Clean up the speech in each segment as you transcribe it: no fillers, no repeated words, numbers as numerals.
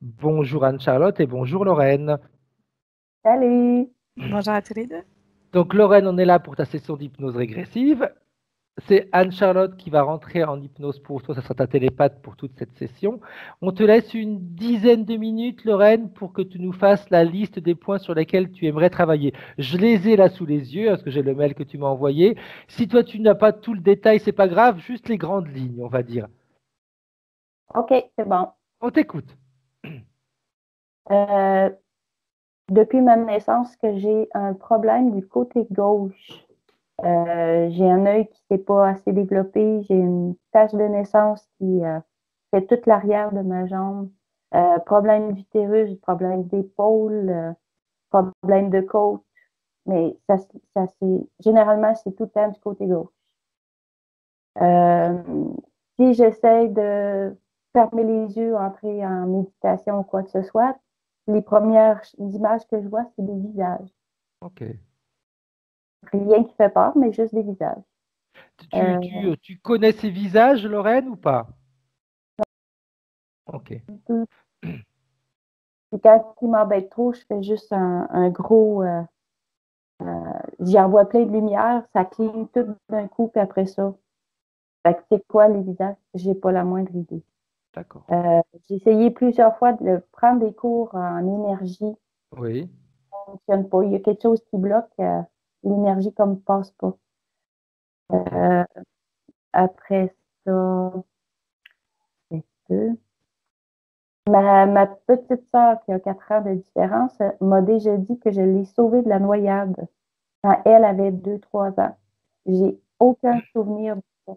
Bonjour Anne-Charlotte et bonjour Lorraine. Salut! Bonjour à tous les deux. Donc Lorraine, on est là pour ta session d'hypnose régressive. C'est Anne-Charlotte qui va rentrer en hypnose pour toi, ça sera ta télépathe pour toute cette session. On te laisse une dizaine de minutes, Lorraine, pour que tu nous fasses la liste des points sur lesquels tu aimerais travailler. Je les ai là sous les yeux, parce que j'ai le mail que tu m'as envoyé. Si toi tu n'as pas tout le détail, c'est pas grave, juste les grandes lignes, on va dire. OK, c'est bon. On t'écoute. Euh, Depuis ma naissance, que j'ai un problème du côté gauche. J'ai un œil qui n'est pas assez développé. J'ai une tache de naissance qui fait toute l'arrière de ma jambe. Problème d'utérus, problème d'épaule, problème de côte. Mais généralement, c'est tout le temps du côté gauche. Euh, Si j'essaie de fermer les yeux, entrer en méditation ou quoi que ce soit, les premières images que je vois, c'est des visages. Ok. Rien qui fait peur, mais juste des visages. Euh, Tu connais ces visages, Lorraine, ou pas? Ok. Et quand il m'embête trop, je fais juste un gros. J'y envoie plein de lumière, ça cligne tout d'un coup, puis après ça. Fait que c'est quoi les visages? J'ai pas la moindre idée. D'accord. J'ai essayé plusieurs fois de prendre des cours en énergie. Oui. Fonctionne pas. Il y a quelque chose qui bloque. L'énergie comme passe pas. Ok. Euh, Après ça, c'est tout. Ma petite sœur, qui a 4 ans de différence, m'a déjà dit que je l'ai sauvée de la noyade quand elle avait 2, 3 ans. J'ai aucun souvenir de ça.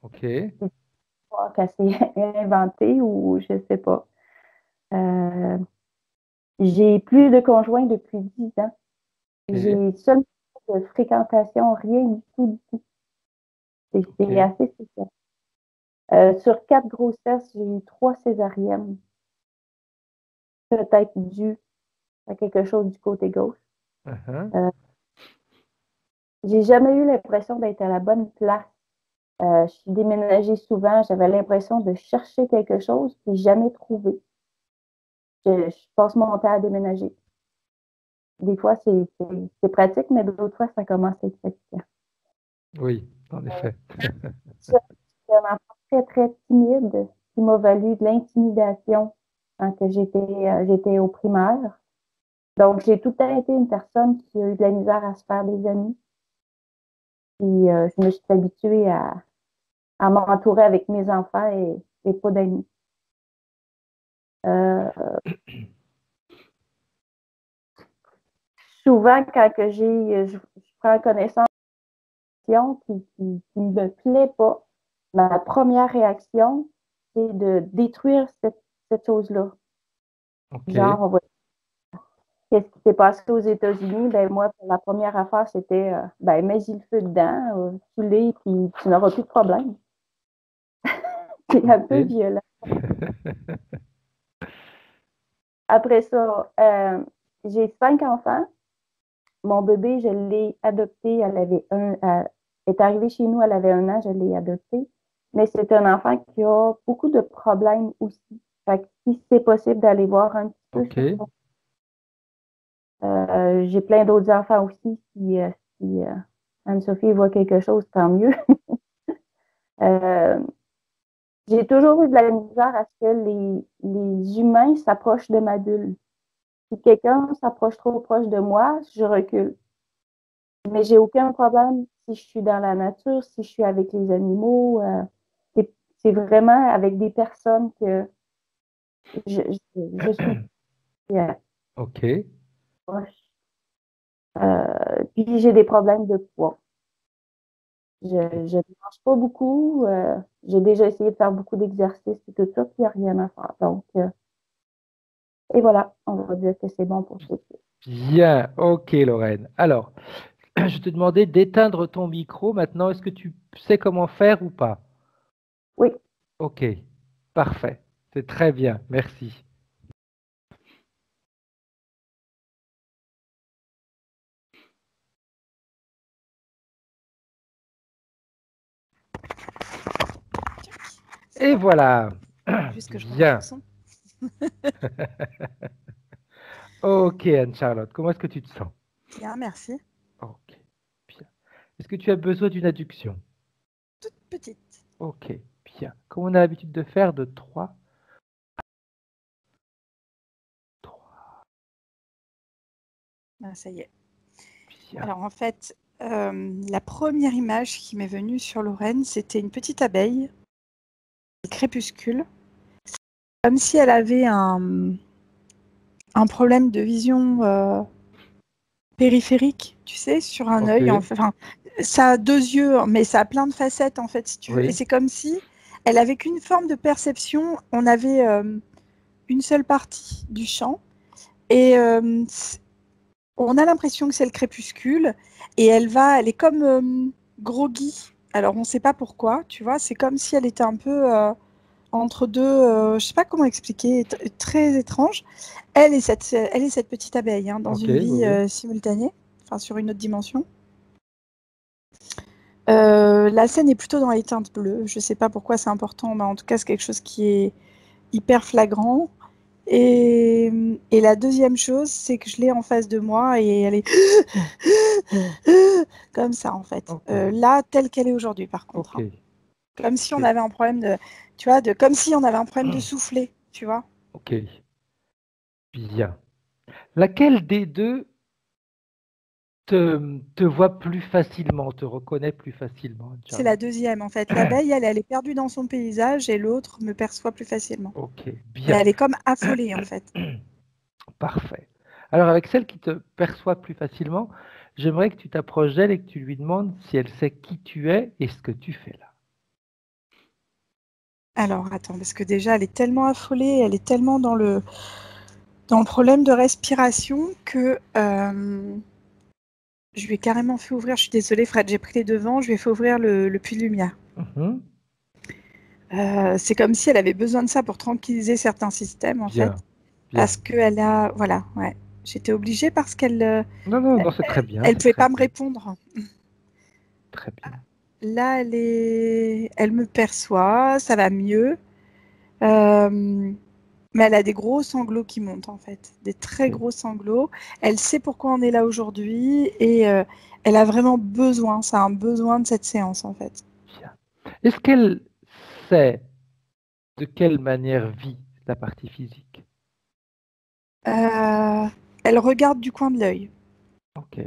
Ok. C'est une histoire qu'elle s'est inventée ou je sais pas. Euh, j'ai plus de conjoint depuis 10 ans. Ok. J'ai seulement de fréquentation, rien du tout, du tout. C'est Ok. assez spécial. Sur 4 grossesses, j'ai eu 3 césariennes, peut-être dû à quelque chose du côté gauche. Uh-huh. Euh, j'ai jamais eu l'impression d'être à la bonne place. Je suis déménagée souvent, j'avais l'impression de chercher quelque chose puis jamais trouvé. Je passe mon temps à déménager. Des fois, c'est pratique, mais d'autres fois, ça commence à être fatigant. Oui, en effet. Je suis un enfant très, très timide qui m'a valu de l'intimidation quand que j'étais au primaire. Donc, j'ai tout le temps été une personne qui a eu de la misère à se faire des amis. Puis, je me suis habituée à m'entourer avec mes enfants et pas d'amis. Euh, Souvent, quand que je prends connaissance qui me plaît pas, ma première réaction, c'est de détruire cette chose-là. Ok. Genre, on va qu'est-ce qui s'est passé aux États-Unis? Ben moi, la première affaire, c'était ben mets-y le feu dedans, tu l'es, puis tu n'auras plus de problème. C'est un peu Ok. violent. Après ça, j'ai 5 enfants. Mon bébé, je l'ai adopté. Elle est arrivée chez nous, elle avait 1 an, je l'ai adopté. Mais c'est un enfant qui a beaucoup de problèmes aussi. Fait que si c'est possible d'aller voir un petit peu Ok. sur ça. J'ai plein d'autres enfants aussi. Si Anne-Sophie voit quelque chose, tant mieux. Euh, j'ai toujours eu de la misère à ce que les humains s'approchent de ma bulle. Si quelqu'un s'approche trop proche de moi, je recule. Mais j'ai aucun problème si je suis dans la nature, si je suis avec les animaux. C'est vraiment avec des personnes que je suis Ok. proche. Puis j'ai des problèmes de poids. Je ne mange pas beaucoup. J'ai déjà essayé de faire beaucoup d'exercices et tout ça, puis il n'y a rien à faire. Donc, et voilà, on va dire que c'est bon pour tout de suite. Bien. Ok, Lorraine. Alors, je te demandais d'éteindre ton micro. Maintenant, est-ce que tu sais comment faire ou pas? Oui, Ok. Parfait. C'est très bien. Merci. C'est Et bon. voilà. Juste que je remette le Bien. son. Ok, Anne-Charlotte, comment est-ce que tu te sens? Bien, merci. Ok, bien. Est-ce que tu as besoin d'une adduction? Toute petite. Ok, bien. Comme on a l'habitude de faire, de 3, 3, Ah, ça y est. bien. Alors en fait, la première image qui m'est venue sur Lorraine, c'était une petite abeille, crépuscule, comme si elle avait un problème de vision périphérique, tu sais, sur un Ok, œil. Enfin, ça a deux yeux, mais ça a plein de facettes en fait, si tu veux. Et oui, c'est comme si elle avait qu'une forme de perception. On avait une seule partie du champ et on a l'impression que c'est le crépuscule et elle est comme groggy. Alors on ne sait pas pourquoi, tu vois. C'est comme si elle était un peu entre deux. Je ne sais pas comment expliquer. Très étrange. Elle est cette petite abeille hein, dans ok, une oui, vie oui. simultanée, enfin sur une autre dimension. La scène est plutôt dans les teintes bleues. Je ne sais pas pourquoi c'est important, mais en tout cas c'est quelque chose qui est hyper flagrant. Et la deuxième chose, c'est que je l'ai en face de moi et elle est comme ça en fait. Ok, Là, telle qu'elle est aujourd'hui, par contre. ok, Hein. Comme si on ok, avait un problème de, tu vois, comme si on avait un problème de souffler, tu vois. ok, bien. Laquelle des deux te voit plus facilement, te reconnaît plus facilement, C'est la Anne-Charlotte? deuxième en fait. L'abeille, elle est perdue dans son paysage et l'autre me perçoit plus facilement. Ok, Mais bien. elle est comme affolée en fait. Parfait. Alors, avec celle qui te perçoit plus facilement, j'aimerais que tu t'approches d'elle et que tu lui demandes si elle sait qui tu es et ce que tu fais là. Alors attends, parce que déjà elle est tellement affolée, elle est tellement dans le problème de respiration que je lui ai carrément fait ouvrir, je suis désolée Fred, j'ai pris les devants, je lui ai fait ouvrir le puits de lumière. Mhm. C'est comme si elle avait besoin de ça pour tranquilliser certains systèmes en fait, Bien, bien. parce qu'elle a, voilà, ouais, j'étais obligée parce qu'elle Non, non, non, c'est très bien, elle c'est pouvait très pas me bien, répondre. très bien. Là, elle me perçoit, ça va mieux, euh, mais elle a des gros sanglots qui montent en fait, des très Ok, gros sanglots. Elle sait pourquoi on est là aujourd'hui et elle a vraiment besoin, ça a un besoin de cette séance en fait. bien. Est-ce qu'elle sait de quelle manière vit la partie physique? Euh, Elle regarde du coin de l'œil. Ok.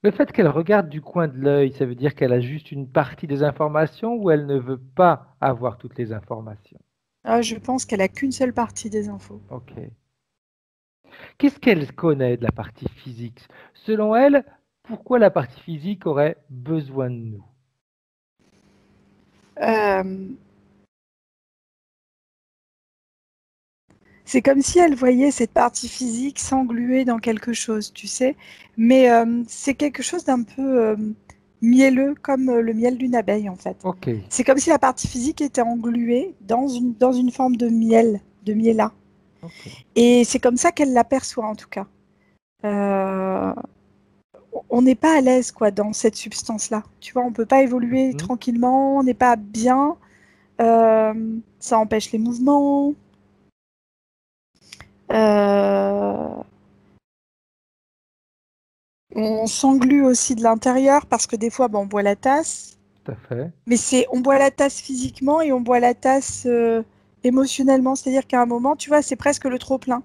Le fait qu'elle regarde du coin de l'œil, ça veut dire qu'elle a juste une partie des informations ou elle ne veut pas avoir toutes les informations? Ah, je pense qu'elle a qu'une seule partie des infos. Ok. Qu'est-ce qu'elle connaît de la partie physique? Selon elle, pourquoi la partie physique aurait besoin de nous? Euh, c'est comme si elle voyait cette partie physique s'engluer dans quelque chose, tu sais. Mais c'est quelque chose d'un peu mielleux, comme le miel d'une abeille, en fait. Ok, C'est comme si la partie physique était engluée dans une forme de miel, de miella. ok. Et c'est comme ça qu'elle l'aperçoit, en tout cas. Euh, on n'est pas à l'aise, quoi, dans cette substance-là. Tu vois, on peut pas évoluer Mhm. tranquillement, on n'est pas bien. Ça empêche les mouvements. Euh, on s'englue aussi de l'intérieur parce que des fois, on boit la tasse, Tout à fait. mais on boit la tasse physiquement et on boit la tasse émotionnellement. C'est-à-dire qu'à un moment, tu vois, c'est presque le trop-plein.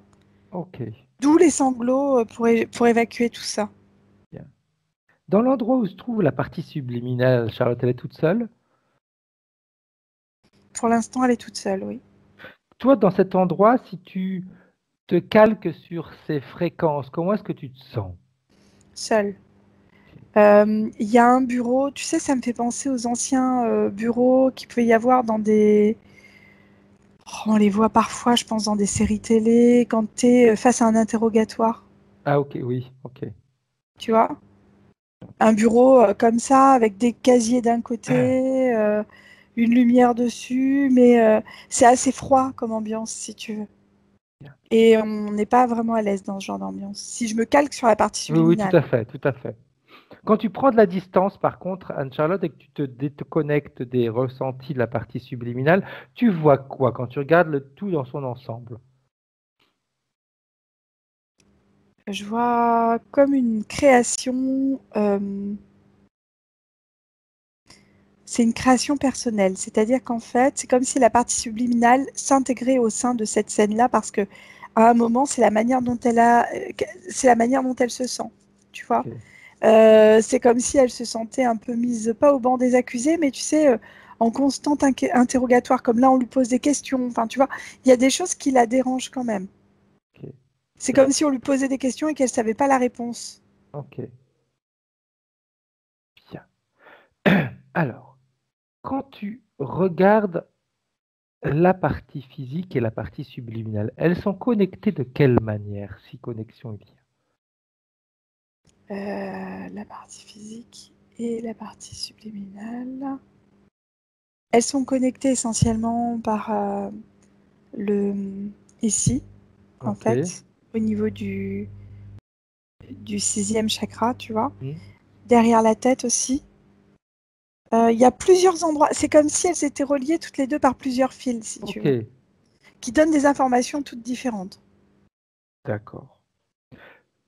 Ok, D'où les sanglots pour évacuer tout ça. bien. Dans l'endroit où se trouve la partie subliminale, Charlotte, elle est toute seule. Pour l'instant, elle est toute seule, oui. Toi, dans cet endroit, si tu te calques sur ces fréquences, comment est-ce que tu te sens? Seule. Il y a un bureau, tu sais, ça me fait penser aux anciens bureaux qu'il pouvait y avoir dans des... Oh, on les voit parfois, je pense, dans des séries télé, quand tu es face à un interrogatoire, Ah, ok, oui, ok. tu vois. Un bureau comme ça, avec des casiers d'un côté, une lumière dessus, mais c'est assez froid comme ambiance, si tu veux. Bien. Et on n'est pas vraiment à l'aise dans ce genre d'ambiance. Si je me calque sur la partie Oui, oui, tout subliminale. à fait, tout à fait. Quand tu prends de la distance, par contre, Anne-Charlotte, et que tu te déconnectes des ressentis de la partie subliminale, tu vois quoi quand tu regardes le tout dans son ensemble? Je vois comme une création, c'est une création personnelle. C'est-à-dire qu'en fait, c'est comme si la partie subliminale s'intégrait au sein de cette scène-là parce que à un moment, c'est la manière dont c'est la manière dont elle se sent, tu vois. Ok. C'est comme si elle se sentait un peu mise, pas au banc des accusés, mais tu sais, en constant interrogatoire, comme là, on lui pose des questions. Enfin, tu vois, il y a des choses qui la dérangent quand même. Ok. C'est comme si on lui posait des questions et qu'elle savait pas la réponse. Ok. Bien. Alors, quand tu regardes la partie physique et la partie subliminale, elles sont connectées de quelle manière, si connexion il y La partie physique et la partie subliminale. Elles sont connectées essentiellement par le ici, a? en Ok. fait, au niveau du sixième chakra, tu vois. Hmm. Derrière la tête aussi. Il y a plusieurs endroits. C'est comme si elles étaient reliées toutes les deux par plusieurs fils, si tu Ok, veux, qui donnent des informations toutes différentes. d'accord.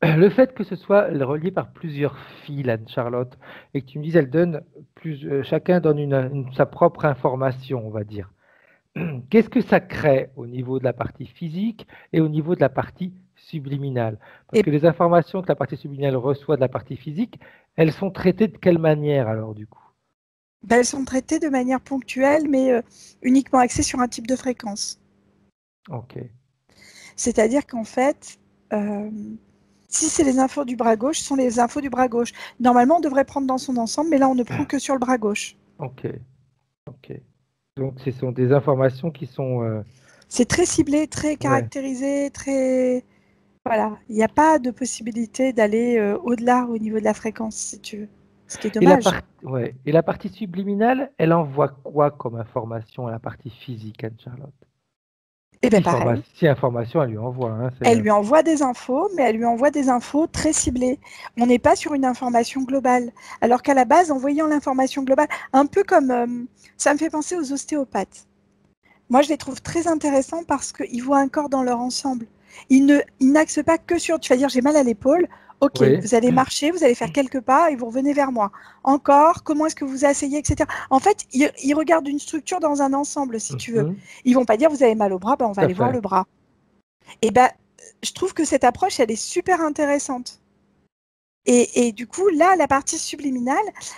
Le fait que ce soit relié par plusieurs fils, Anne-Charlotte, et que tu me dises, chacun donne sa propre information, on va dire. Qu'est-ce que ça crée au niveau de la partie physique et au niveau de la partie subliminale? Parce Et que les informations que la partie subliminale reçoit de la partie physique, elles sont traitées de quelle manière alors du coup? ben, elles sont traitées de manière ponctuelle, mais uniquement axées sur un type de fréquence. Ok, C'est-à-dire qu'en fait, euh, si c'est les infos du bras gauche, ce sont les infos du bras gauche. Normalement, on devrait prendre dans son ensemble, mais là, on ne prend que sur le bras gauche. ok, ok. Donc ce sont des informations qui sont... C'est très ciblé, très ouais. caractérisé, très... Voilà, il n'y a pas de possibilité d'aller au-delà au niveau de la fréquence, si tu veux. Ce qui est dommage. Ouais. Et la partie subliminale, elle envoie quoi comme information à la partie physique, Anne-Charlotte? Et bien pareil, Si information, elle lui envoie. Hein, elle lui envoie des infos, mais elle lui envoie des infos très ciblées. On n'est pas sur une information globale. Alors qu'à la base, en voyant l'information globale, un peu comme... ça me fait penser aux ostéopathes. Moi, je les trouve très intéressants parce qu'ils voient un corps dans leur ensemble. Ils n'axent pas que sur, tu vas dire, j'ai mal à l'épaule. Ok, oui, vous allez marcher, vous allez faire quelques pas et vous revenez vers moi. Encore, comment est-ce que vous asseyez, etc. En fait, ils regardent une structure dans un ensemble, si tu veux. mhm, Ils vont pas dire, vous avez mal au bras, ben, on va tout à aller voir fait. le bras. Et ben, je trouve que cette approche, elle est super intéressante. Et du coup, là, la partie subliminale,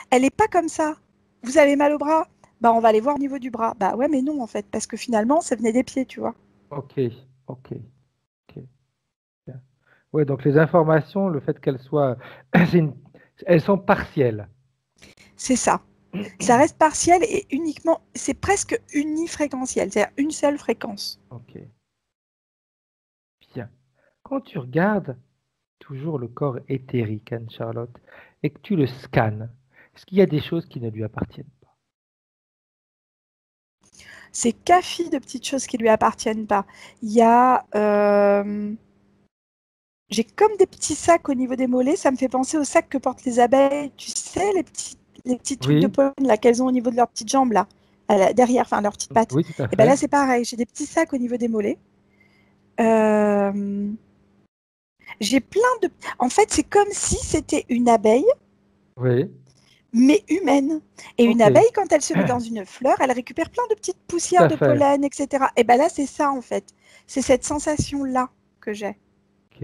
elle n'est pas comme ça. Vous avez mal au bras? Bah, on va aller voir au niveau du bras. Bah ouais, mais non, en fait, parce que finalement, ça venait des pieds, tu vois. Ok, ok, ok. Bien. Ouais, donc les informations, le fait qu'elles soient, c'est une- elles sont partielles. C'est ça. Ça reste partiel et uniquement, c'est presque unifréquentiel, c'est-à-dire une seule fréquence. Ok, bien. Quand tu regardes toujours le corps éthérique, Anne-Charlotte, et que tu le scannes, est-ce qu'il y a des choses qui ne lui appartiennent pas? C'est café de petites choses qui lui appartiennent pas. Il y a, j'ai comme des petits sacs au niveau des mollets. Ça me fait penser aux sacs que portent les abeilles. Tu sais, les petits trucs de Oui, pollen là qu'elles ont au niveau de leurs petites jambes là, derrière, enfin leurs petites pattes. oui, tout à Et ben là, fait. c'est pareil. J'ai des petits sacs au niveau des mollets. Euh, j'ai plein de. En fait, c'est comme si c'était une abeille, Oui, mais humaine. Et une ok, abeille, quand elle se met dans une fleur, elle récupère plein de petites tout poussières à de fait. pollen, etc. Et ben là, c'est ça en fait. C'est cette sensation-là que j'ai. Ok,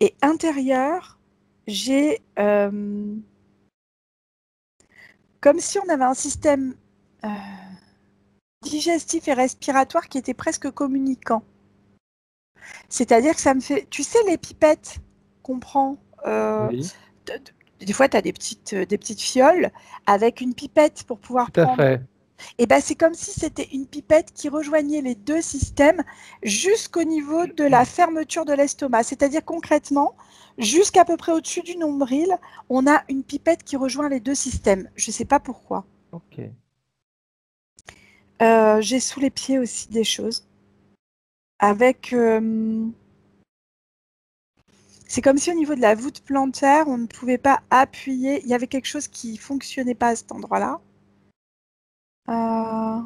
Et intérieur, j'ai comme si on avait un système euh, digestif et respiratoire qui était presque communicant. C'est-à-dire que ça me fait, tu sais, les pipettes qu'on prend, oui, des fois, tu as des petites fioles avec une pipette pour pouvoir tout à prendre. fait. Et ben, c'est comme si c'était une pipette qui rejoignait les deux systèmes jusqu'au niveau de la fermeture de l'estomac. C'est-à-dire concrètement, jusqu'à peu près au-dessus du nombril, on a une pipette qui rejoint les deux systèmes. Je ne sais pas pourquoi. Ok, J'ai sous les pieds aussi des choses avec C'est comme si au niveau de la voûte plantaire, on ne pouvait pas appuyer. Il y avait quelque chose qui fonctionnait pas à cet endroit-là. Euh,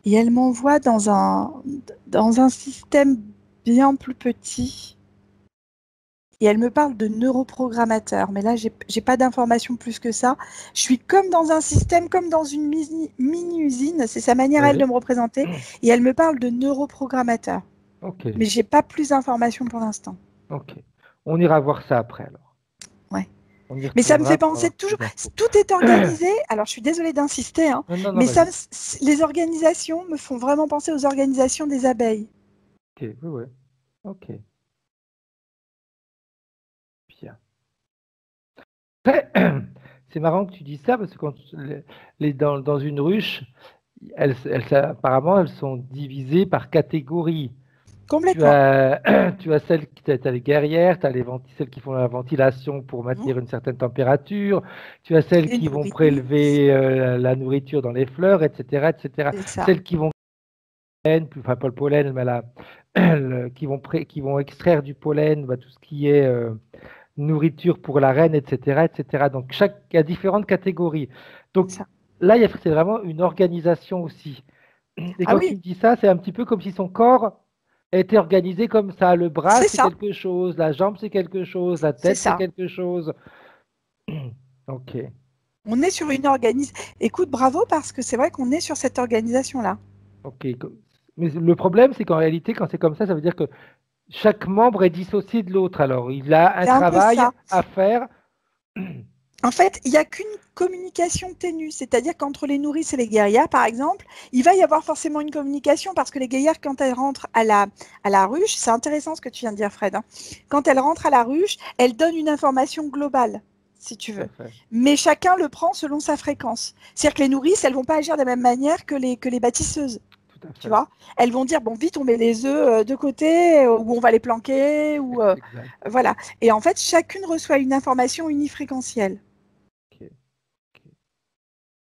Et elle m'envoie dans un système bien plus petit. Et elle me parle de neuroprogrammateur. Mais là, j'ai pas d'informations plus que ça. Je suis comme dans un système, comme dans une mini-usine. C'est sa manière, elle, de Oui. me représenter. Et elle me parle de neuroprogrammateur. Ok, Mais j'ai pas plus d'informations pour l'instant. ok. On ira voir ça après alors. Ouais. On y Mais ça me fait retournera pour penser avoir plus toujours. d'infos. Tout est organisé. Alors, je suis désolée d'insister, hein, Non, non, non, mais vas-y. les organisations me font vraiment penser aux organisations des abeilles. Ok, oui, oui. Ok, bien. Après, c'est marrant que tu dis ça parce que dans une ruche, apparemment, elles sont divisées par catégories. Tu Complètement. as, tu as t'as les guerrières, tu as celles qui font la ventilation pour Mhm. maintenir une certaine température, tu as celles Les qui vont nourrices, prélever la nourriture dans les fleurs, etc., etc. c'est ça. Celles qui vont enfin pas le pollen, mais qui vont extraire du pollen tout ce qui est nourriture pour la reine, etc., etc. Donc il y a différentes catégories. Donc Ça. là, c'est vraiment une organisation aussi. Et Ah quand tu oui, me dis ça, c'est un petit peu comme si son corps était organisé comme ça. Le bras, c'est c'est ça, quelque chose, la jambe, c'est quelque chose, la c'est tête, c'est ça. quelque chose. Ok, On est sur une organisation. Écoute, bravo, parce que c'est vrai qu'on est sur cette organisation-là. ok. Mais le problème, c'est qu'en réalité, quand c'est comme ça veut dire que chaque membre est dissocié de l'autre. Alors, il a un C'est un peu travail ça. à faire. En fait, il n'y a qu'une communication ténue, c'est-à-dire qu'entre les nourrices et les guerrières, par exemple, il va y avoir forcément une communication parce que les guerrières, quand elles rentrent à la ruche, c'est intéressant ce que tu viens de dire, Fred, hein. Quand elles rentrent à la ruche, elles donnent une information globale, si tu Tout à veux. fait, Mais chacun le prend selon sa fréquence. C'est-à-dire que les nourrices, elles vont pas agir de la même manière que les bâtisseuses. tout à Tu fait. vois, elles vont dire bon vite on met les œufs de côté où on va les planquer ou Exact. voilà. Et en fait chacune reçoit une information unifréquentielle. Ok, ok.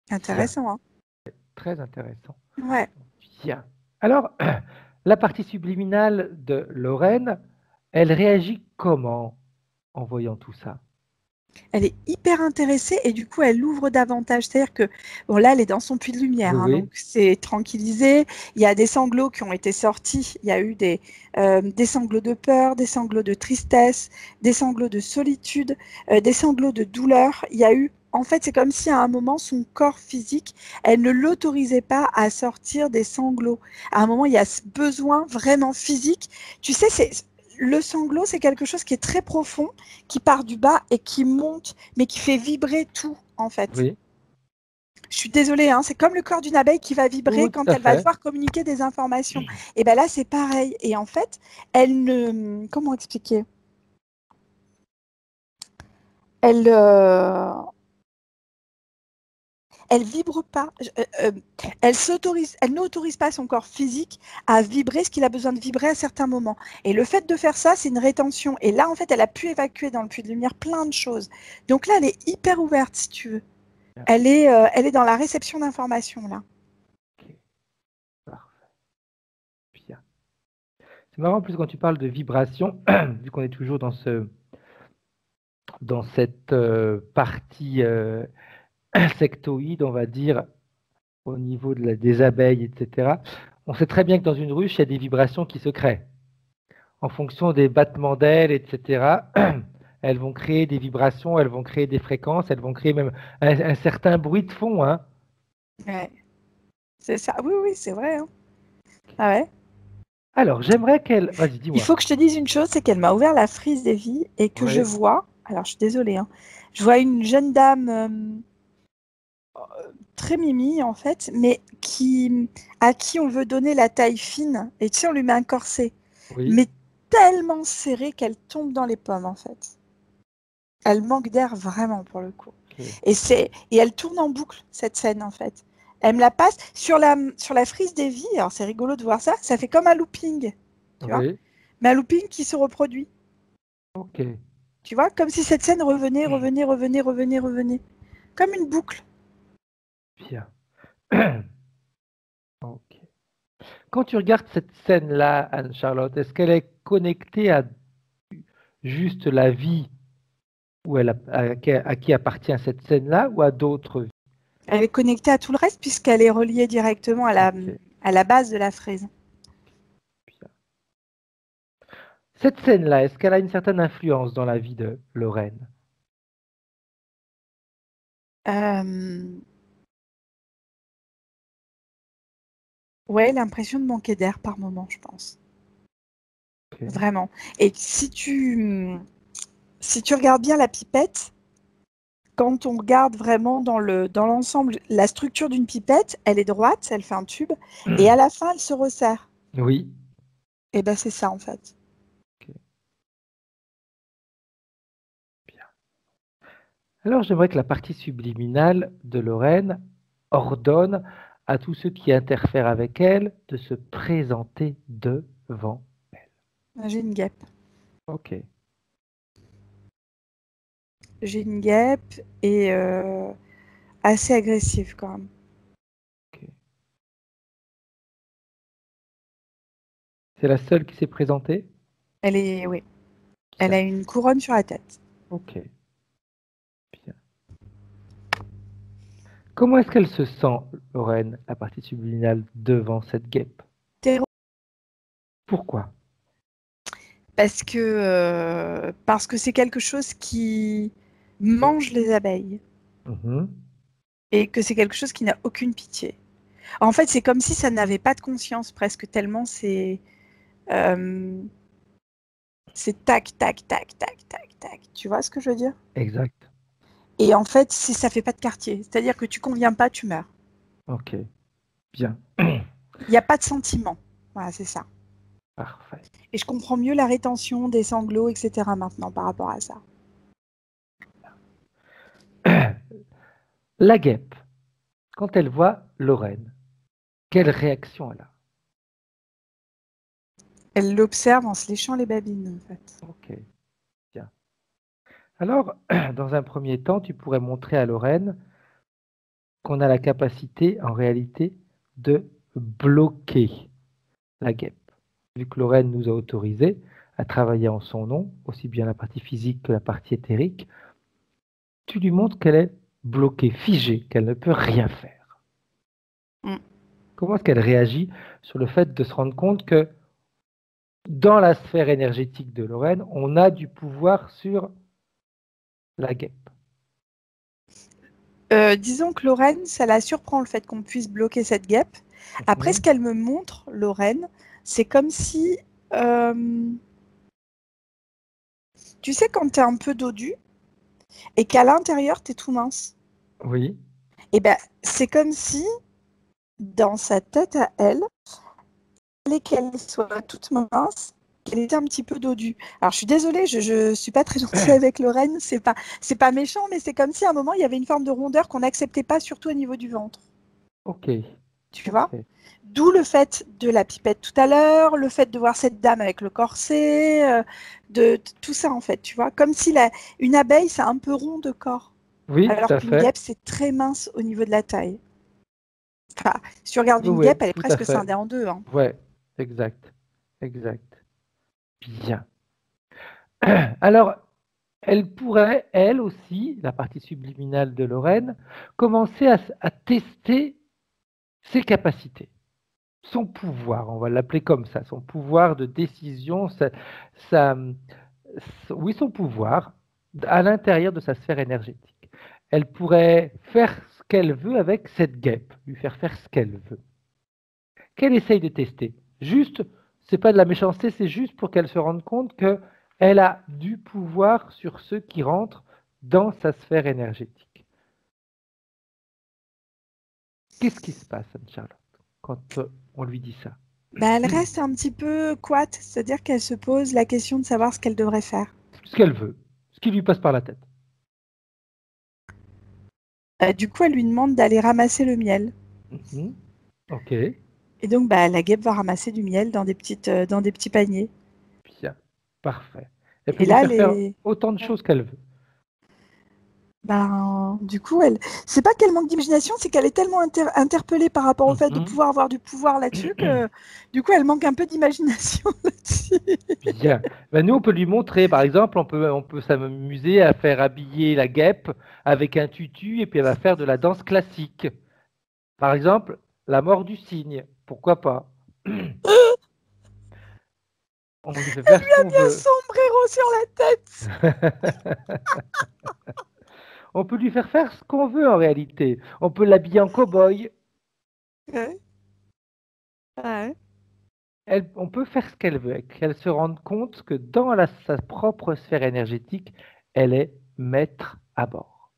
Bien, Intéressant, hein. très intéressant. Ouais. Bien. Alors, la partie subliminale de Lorraine, elle réagit comment en voyant tout ça? Elle est hyper intéressée et du coup elle ouvre davantage. C'est-à-dire que bon là elle est dans son puits de lumière, Oui, hein, donc oui. c'est tranquillisé. Il y a des sanglots qui ont été sortis. Il y a eu des sanglots de peur, des sanglots de tristesse, des sanglots de solitude, des sanglots de douleur. Il y a eu en fait, c'est comme si à un moment, son corps physique, elle ne l'autorisait pas à sortir des sanglots. À un moment, il y a ce besoin vraiment physique. Tu sais, le sanglot, c'est quelque chose qui est très profond, qui part du bas et qui monte, mais qui fait vibrer tout, en fait. Oui, Je suis désolée, hein, c'est comme le corps d'une abeille qui va oui, vibrer oui, tout quand à elle va fait. devoir communiquer des informations. Et bien là, c'est pareil. Et en fait, elle ne... Comment expliquer? Elle, elle vibre pas, elle n'autorise pas son corps physique à vibrer ce qu'il a besoin de vibrer à certains moments. Et le fait de faire ça, c'est une rétention. Et là, en fait, elle a pu évacuer dans le puits de lumière plein de choses. Donc là, elle est hyper ouverte, si tu veux. Bien, Elle est dans la réception d'informations, là. ok, parfait, bien. C'est marrant en plus quand tu parles de vibration, vu qu'on est toujours dans cette partie insectoïde, on va dire, au niveau des abeilles, etc. On sait très bien que dans une ruche, il y a des vibrations qui se créent. En fonction des battements d'ailes, etc., elles vont créer des vibrations, elles vont créer des fréquences, elles vont créer même un certain bruit de fond, hein. Ouais, c'est ça. Oui, oui, c'est vrai, hein. Ah ouais. Alors, j'aimerais qu'elle... Vas-y, Il dis-moi. faut que je te dise une chose, c'est qu'elle m'a ouvert la frise des vies et que je Oui, vois, alors je suis désolée, hein, je vois une jeune dame très mimi en fait, mais à qui on veut donner la taille fine. Et tu sais, on lui met un corset, oui. mais tellement serré qu'elle tombe dans les pommes en fait. Elle manque d'air vraiment pour le coup. Ok. Et elle tourne en boucle cette scène en fait. Elle me la passe sur la frise des vies. Alors c'est rigolo de voir ça. Ça fait comme un looping, tu vois, Oui, mais un looping qui se reproduit. ok. Tu vois, comme si cette scène revenait, revenait, revenait, revenait, revenait, comme une boucle. Bien. Ok. Quand tu regardes cette scène-là, Anne-Charlotte, est-ce qu'elle est connectée à juste la vie à qui appartient cette scène-là ou à d'autres vies? Elle est connectée à tout le reste puisqu'elle est reliée directement Ok, à la base de la fraise. bien. Cette scène-là, est-ce qu'elle a une certaine influence dans la vie de Lorraine? Euh, ouais, l'impression de manquer d'air par moment, je pense. Ok. Vraiment. Et si tu regardes bien la pipette, quand on regarde vraiment dans l'ensemble, la structure d'une pipette, elle est droite, elle fait un tube, et à la fin, elle se resserre. Oui. Et ben c'est ça en fait. Ok, bien. Alors, j'aimerais que la partie subliminale de Lorraine ordonne à tous ceux qui interfèrent avec elle de se présenter devant elle. J'ai une guêpe. Ok. J'ai une guêpe et assez agressive quand même. Ok. C'est la seule qui s'est présentée? Oui, elle a Bien. une couronne sur la tête. Ok. Bien. Comment est-ce qu'elle se sent, Lorraine, la partie subliminale, devant cette guêpe? Terreau. Pourquoi? Parce que c'est quelque chose qui mange les abeilles Mhm. et que c'est quelque chose qui n'a aucune pitié. En fait, c'est comme si ça n'avait pas de conscience presque tellement euh, c'est tac, tac, tac, tac, tac, tac. Tu vois ce que je veux dire? Exact. Et en fait, ça fait pas de quartier. C'est-à-dire que tu conviens pas, tu meurs. Ok. Bien. Il n'y a pas de sentiment. Voilà, c'est ça. Parfait. Et je comprends mieux la rétention des sanglots, etc. maintenant par rapport à ça. La guêpe, quand elle voit Lorraine, quelle réaction elle a? Elle l'observe en se léchant les babines, en fait. Ok. Bien. Alors, dans un premier temps, tu pourrais montrer à Lorraine qu'on a la capacité, en réalité, de bloquer la guêpe. Vu que Lorraine nous a autorisé à travailler en son nom, aussi bien la partie physique que la partie éthérique, tu lui montres qu'elle est bloquée, figée, qu'elle ne peut rien faire. Mm. Comment est-ce qu'elle réagit sur le fait de se rendre compte que dans la sphère énergétique de Lorraine, on a du pouvoir sur la guêpe? Disons que Lorraine, ça la surprend le fait qu'on puisse bloquer cette guêpe. Après, ce Mhm. qu'elle me montre, Lorraine, c'est comme si, euh, tu sais, quand tu es un peu dodu et qu'à l'intérieur, tu es tout mince. Oui, Et ben, c'est comme si, dans sa tête à elle, fallait qu'elle soit toute mince, qu'elle était un petit peu dodue. Alors, je suis désolée, je suis pas très gentille avec Lorraine, c'est pas méchant, mais c'est comme si à un moment, il y avait une forme de rondeur qu'on n'acceptait pas, surtout au niveau du ventre. ok, Tu vois? ok. D'où le fait de la pipette tout à l'heure, le fait de voir cette dame avec le corset, tout ça en fait, tu vois? Comme si une abeille, c'est un peu rond de corps, Oui, tout alors à qu'une fait. guêpe, c'est très mince au niveau de la taille. Enfin, si tu regardes Oui, une oui, guêpe, elle est tout à presque fait. scindée en deux, hein. Ouais, exact, exact. Bien. Alors, elle pourrait, elle aussi, la partie subliminale de Lorraine, commencer à tester ses capacités, son pouvoir, on va l'appeler comme ça, son pouvoir de décision, sa- oui, son pouvoir à l'intérieur de sa sphère énergétique. Elle pourrait faire ce qu'elle veut avec cette guêpe, lui faire ce qu'elle veut. Qu'elle essaye de tester. Juste, c'est pas de la méchanceté, c'est juste pour qu'elle se rende compte qu'elle a du pouvoir sur ceux qui rentrent dans sa sphère énergétique. Qu'est-ce qui se passe, Anne-Charlotte, quand on lui dit ça? Bah, elle reste un petit peu couate, c'est-à-dire qu'elle se pose la question de savoir ce qu'elle devrait faire. Ce qu'elle veut, ce qui lui passe par la tête. Du coup, elle lui demande d'aller ramasser le miel. Mhm. Ok, Et donc, bah, la guêpe va ramasser du miel dans des petits paniers. bien, parfait. Elle peut Et lui là, faire autant de choses qu'elle veut. Du coup, c'est pas qu'elle manque d'imagination, c'est qu'elle est tellement interpellée par rapport au fait de pouvoir avoir du pouvoir là-dessus que du coup, elle manque un peu d'imagination là-dessus. Bien. Nous, on peut lui montrer, par exemple, on peut s'amuser à faire habiller la guêpe avec un tutu et puis elle va faire de la danse classique. Par exemple, la mort du cygne. Pourquoi pas? On lui fait faire ce qu'on Bien veut. sombrero sur la tête. On peut lui faire ce qu'on veut en réalité. On peut l'habiller en cow-boy. Ouais. Ouais. On peut faire ce qu'elle veut, qu'elle se rende compte que dans sa propre sphère énergétique, elle est maître à bord.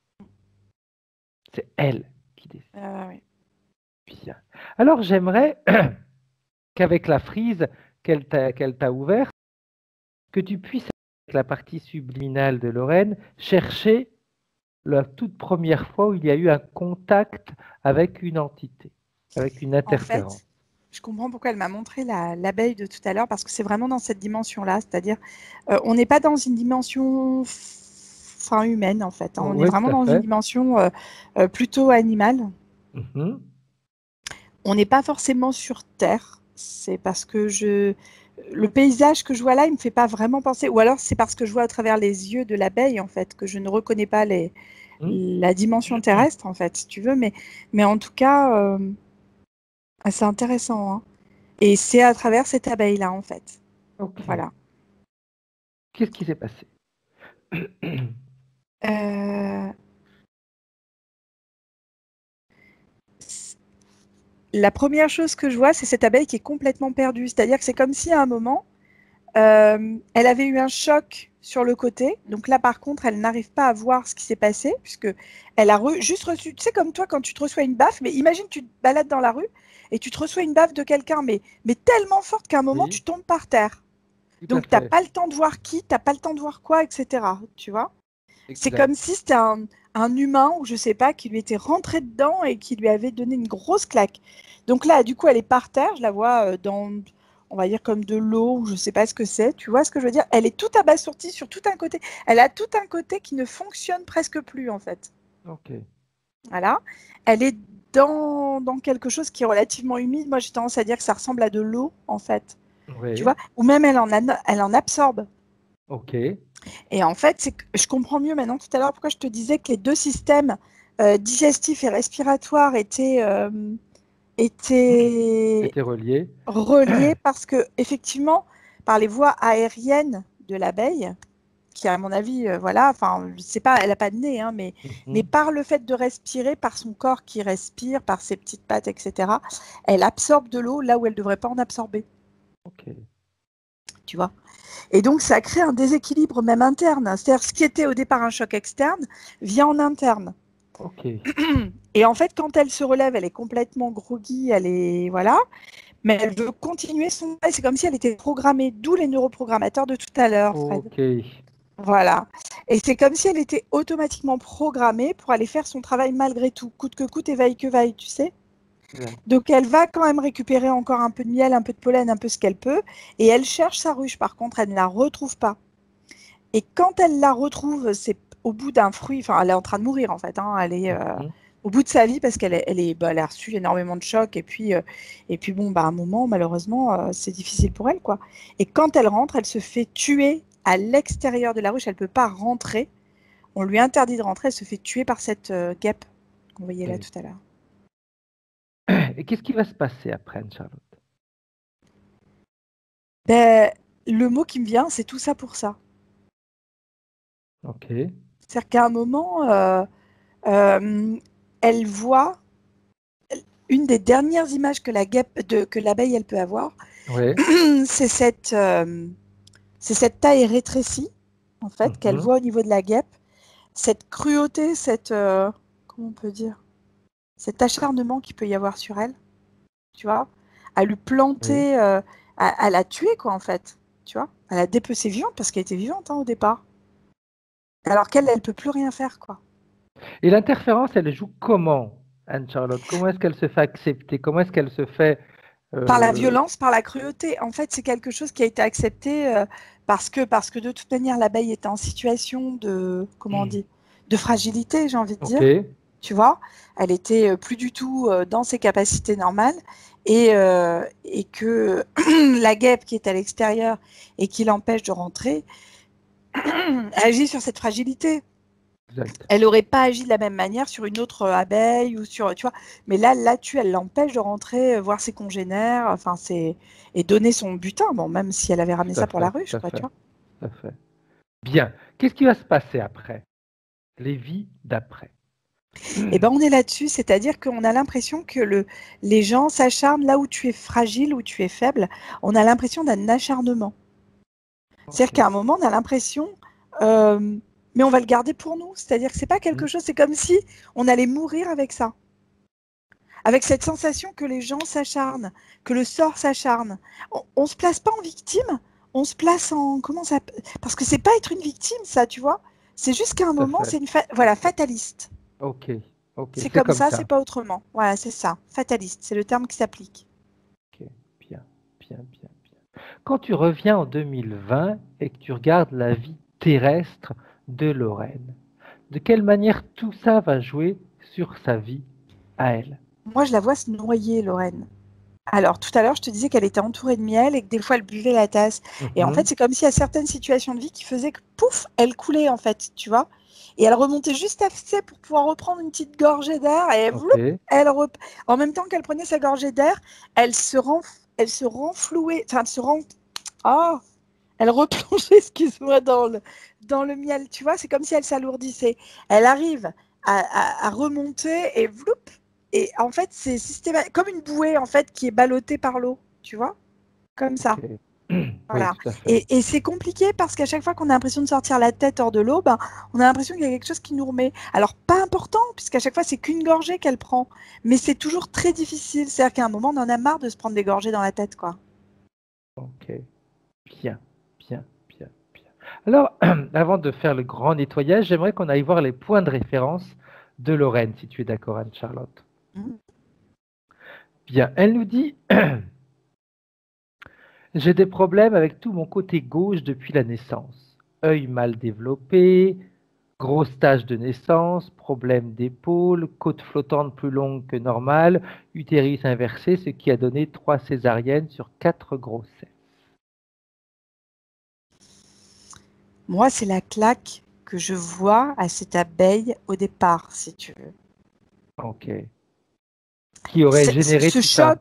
C'est elle qui décide. Ouais. Bien. Alors j'aimerais qu'avec la frise qu'elle t'a ouverte, que tu puisses, avec la partie subliminale de Lorraine, chercher la toute première fois où il y a eu un contact avec une entité, avec une En interférence. fait, je comprends pourquoi elle m'a montré l'abeille de tout à l'heure, parce que c'est vraiment dans cette dimension-là, c'est-à-dire on n'est pas dans une dimension humaine en fait, hein. On est Oui, tout vraiment à dans une fait. dimension plutôt animale. Mhm. On n'est pas forcément sur Terre, c'est parce que le paysage que je vois là, il me fait pas vraiment penser, ou alors c'est parce que je vois à travers les yeux de l'abeille en fait, que je ne reconnais pas la dimension terrestre en fait, si tu veux, mais en tout cas, c'est intéressant, hein. Et c'est à travers cette abeille-là, en fait. Ok. Voilà. Qu'est-ce qui s'est passé? Euh, La première chose que je vois, c'est cette abeille qui est complètement perdue. C'est-à-dire que c'est comme si à un moment, elle avait eu un choc sur le côté. Donc là, par contre, elle n'arrive pas à voir ce qui s'est passé, puisque elle a juste reçu, tu sais, comme toi, quand tu te reçois une baffe, mais imagine, tu te balades dans la rue et tu te reçois une baffe de quelqu'un, mais tellement forte qu'à un moment, tu Oui, tombes par terre. tout à Donc, tu n'as fait. pas le temps de voir qui, tu n'as pas le temps de voir quoi, etc. Tu vois? C'est Exact. comme si c'était un humain, ou je sais pas, qui lui était rentré dedans et qui lui avait donné une grosse claque. Donc là, du coup, elle est par terre, je la vois dans, on va dire comme de l'eau, ou je sais pas ce que c'est. Tu vois ce que je veux dire? Elle est toute abasourdie sur tout un côté. Elle a tout un côté qui ne fonctionne presque plus, en fait. Ok. Voilà. Elle est dans quelque chose qui est relativement humide. Moi, j'ai tendance à dire que ça ressemble à de l'eau, en fait. Tu Oui. vois? Ou même elle en absorbe. Ok. Et en fait, je comprends mieux maintenant tout à l'heure pourquoi je te disais que les deux systèmes digestifs et respiratoires étaient C'était relié. reliés parce que effectivement, par les voies aériennes de l'abeille, qui à mon avis, voilà, enfin, c'est pas, elle n'a pas de nez, hein, mais Mhm. par le fait de respirer, par son corps qui respire, par ses petites pattes, etc., elle absorbe de l'eau là où elle ne devrait pas en absorber, Ok. tu vois. Et donc, ça crée un déséquilibre même interne. C'est-à-dire, ce qui était au départ un choc externe vient en interne. Ok. Et en fait, quand elle se relève, elle est complètement groggy, elle est voilà, mais elle veut continuer son travail. C'est comme si elle était programmée, d'où les neuroprogrammateurs de tout à l'heure, Fred. Ok. Voilà. Et c'est comme si elle était automatiquement programmée pour aller faire son travail malgré tout, coûte que coûte et vaille que vaille, tu sais. Exact. Donc elle va quand même récupérer encore un peu de miel, un peu de pollen, un peu ce qu'elle peut, et elle cherche sa ruche. Par contre, elle ne la retrouve pas. Et quand elle la retrouve, c'est au bout d'un fruit, enfin, elle est en train de mourir en fait, hein, elle est Mhm. au bout de sa vie parce elle a reçu énormément de chocs et puis bon, bah, à un moment, malheureusement, c'est difficile pour elle, quoi. Et quand elle rentre, elle se fait tuer à l'extérieur de la ruche, elle ne peut pas rentrer. On lui interdit de rentrer, elle se fait tuer par cette guêpe qu'on voyait là Ok. tout à l'heure. Et qu'est-ce qui va se passer après, Anne-Charlotte? Ben, le mot qui me vient, c'est tout ça pour ça. Ok. C'est-à-dire qu'à un moment, euh, elle voit une des dernières images que que l'abeille elle peut avoir, Oui. c'est cette taille rétrécie en fait qu'elle Mhm. voit au niveau de la guêpe, cette cruauté, comment on peut dire, cet acharnement qu'il peut y avoir sur elle, tu vois, à lui Oui. planter, à la tuer quoi en fait, tu vois, à la dépecer vivante parce qu'elle était vivante hein, au départ, alors qu'elle elle peut plus rien faire quoi. Et l'interférence, elle joue comment, Anne-Charlotte? Comment est-ce qu'elle se fait accepter? Comment est-ce qu'elle se fait... Par la euh, violence, par la cruauté. En fait, c'est quelque chose qui a été accepté parce que de toute manière, l'abeille était en situation de, comment on dit, de fragilité, j'ai envie de Ok, dire. Tu vois, elle était plus du tout dans ses capacités normales et que la guêpe qui est à l'extérieur et qui l'empêche de rentrer agit sur cette fragilité. exact. Elle n'aurait pas agi de la même manière sur une autre abeille ou sur, tu vois. Mais là, là-dessus, elle l'empêche de rentrer, voir ses congénères, enfin, et donner son butin. Bon, même si elle avait ramené Tout à ça pour la fait, ruche, tout à quoi, tu fait, vois. tout à fait. Bien. Qu'est-ce qui va se passer après? Les vies d'après. Et ben, on est là-dessus, c'est-à-dire qu'on a l'impression que les gens s'acharnent là où tu es fragile, où tu es faible. On a l'impression d'un acharnement. C'est-à-dire Ok. qu'à un moment, on a l'impression, mais on va le garder pour nous. C'est-à-dire que c'est pas quelque chose, c'est comme si on allait mourir avec ça. Avec cette sensation que les gens s'acharnent, que le sort s'acharne. On se place pas en victime, on se place en comment ça parce que c'est pas être une victime ça, tu vois. C'est juste qu'à un Tout à moment, fait. c'est voilà, fataliste. Ok, ok, C'est c'est comme comme ça, c'est ça. pas autrement. Voilà, c'est ça, fataliste, c'est le terme qui s'applique. Ok, bien, bien, bien, bien. Quand tu reviens en 2020 et que tu regardes la vie terrestre de Lorraine, de quelle manière tout ça va jouer sur sa vie à elle? Moi, je la vois se noyer, Lorraine. Alors, tout à l'heure, je te disais qu'elle était entourée de miel et que des fois, elle buvait la tasse. Et en fait, Mhm. c'est comme s'il y a certaines situations de vie qui faisaient que, pouf, elle coulait, en fait, tu vois. Et elle remontait juste assez pour pouvoir reprendre une petite gorgée d'air. Et vloup, Ok, en même temps qu'elle prenait sa gorgée d'air, elle se renflouait, enfin, oh, elle replongeait, excuse-moi, dans le miel, tu vois. C'est comme si elle s'alourdissait. Elle arrive à remonter et vloup. Et en fait, c'est systématique, comme une bouée en fait qui est ballottée par l'eau, tu vois, comme ça. ok. Oui, Voilà. tout à fait. Et c'est compliqué parce qu'à chaque fois qu'on a l'impression de sortir la tête hors de l'eau, ben, on a l'impression qu'il y a quelque chose qui nous remet. Alors, pas important, puisqu'à chaque fois, c'est qu'une gorgée qu'elle prend. Mais c'est toujours très difficile. C'est-à-dire qu'à un moment, on en a marre de se prendre des gorgées dans la tête, quoi. Ok, bien, bien, bien, bien. Alors, avant de faire le grand nettoyage, j'aimerais qu'on aille voir les points de référence de Lorraine, si tu es d'accord, Anne-Charlotte. Mhm. Bien, elle nous dit, j'ai des problèmes avec tout mon côté gauche depuis la naissance. Œil mal développé, grosse tache de naissance, problème d'épaule, côte flottante plus longue que normale, utérus inversé, ce qui a donné 3 césariennes sur 4 grossesses. Moi, c'est la claque que je vois à cette abeille au départ, si tu veux. Ok. Qui aurait généré Ce tout ça? choc,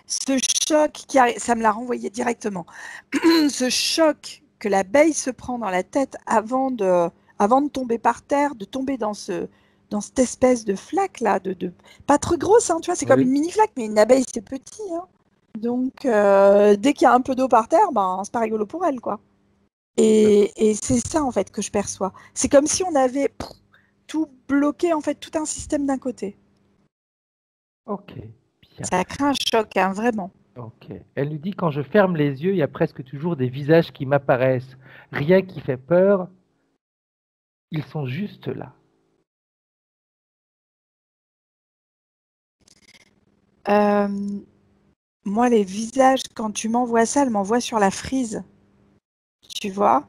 ce choc qui arrive, ça me l'a renvoyé directement. Ce choc que l'abeille se prend dans la tête avant de tomber par terre, de tomber dans cette espèce de flaque là, pas trop grosse, hein, tu vois, c'est comme une Oui. mini flaque, mais une abeille c'est petit, hein. Donc dès qu'il y a un peu d'eau par terre, ben c'est pas rigolo pour elle, quoi. Et c'est ça en fait que je perçois. C'est comme si on avait tout bloqué, en fait, tout un système d'un côté. Ok, bien. Ça crée un choc, hein, vraiment. Ok. Elle nous dit, quand je ferme les yeux, il y a presque toujours des visages qui m'apparaissent. Rien qui fait peur, ils sont juste là. Euh, Moi, les visages, quand tu m'envoies ça, elle m'envoie sur la frise. Tu vois,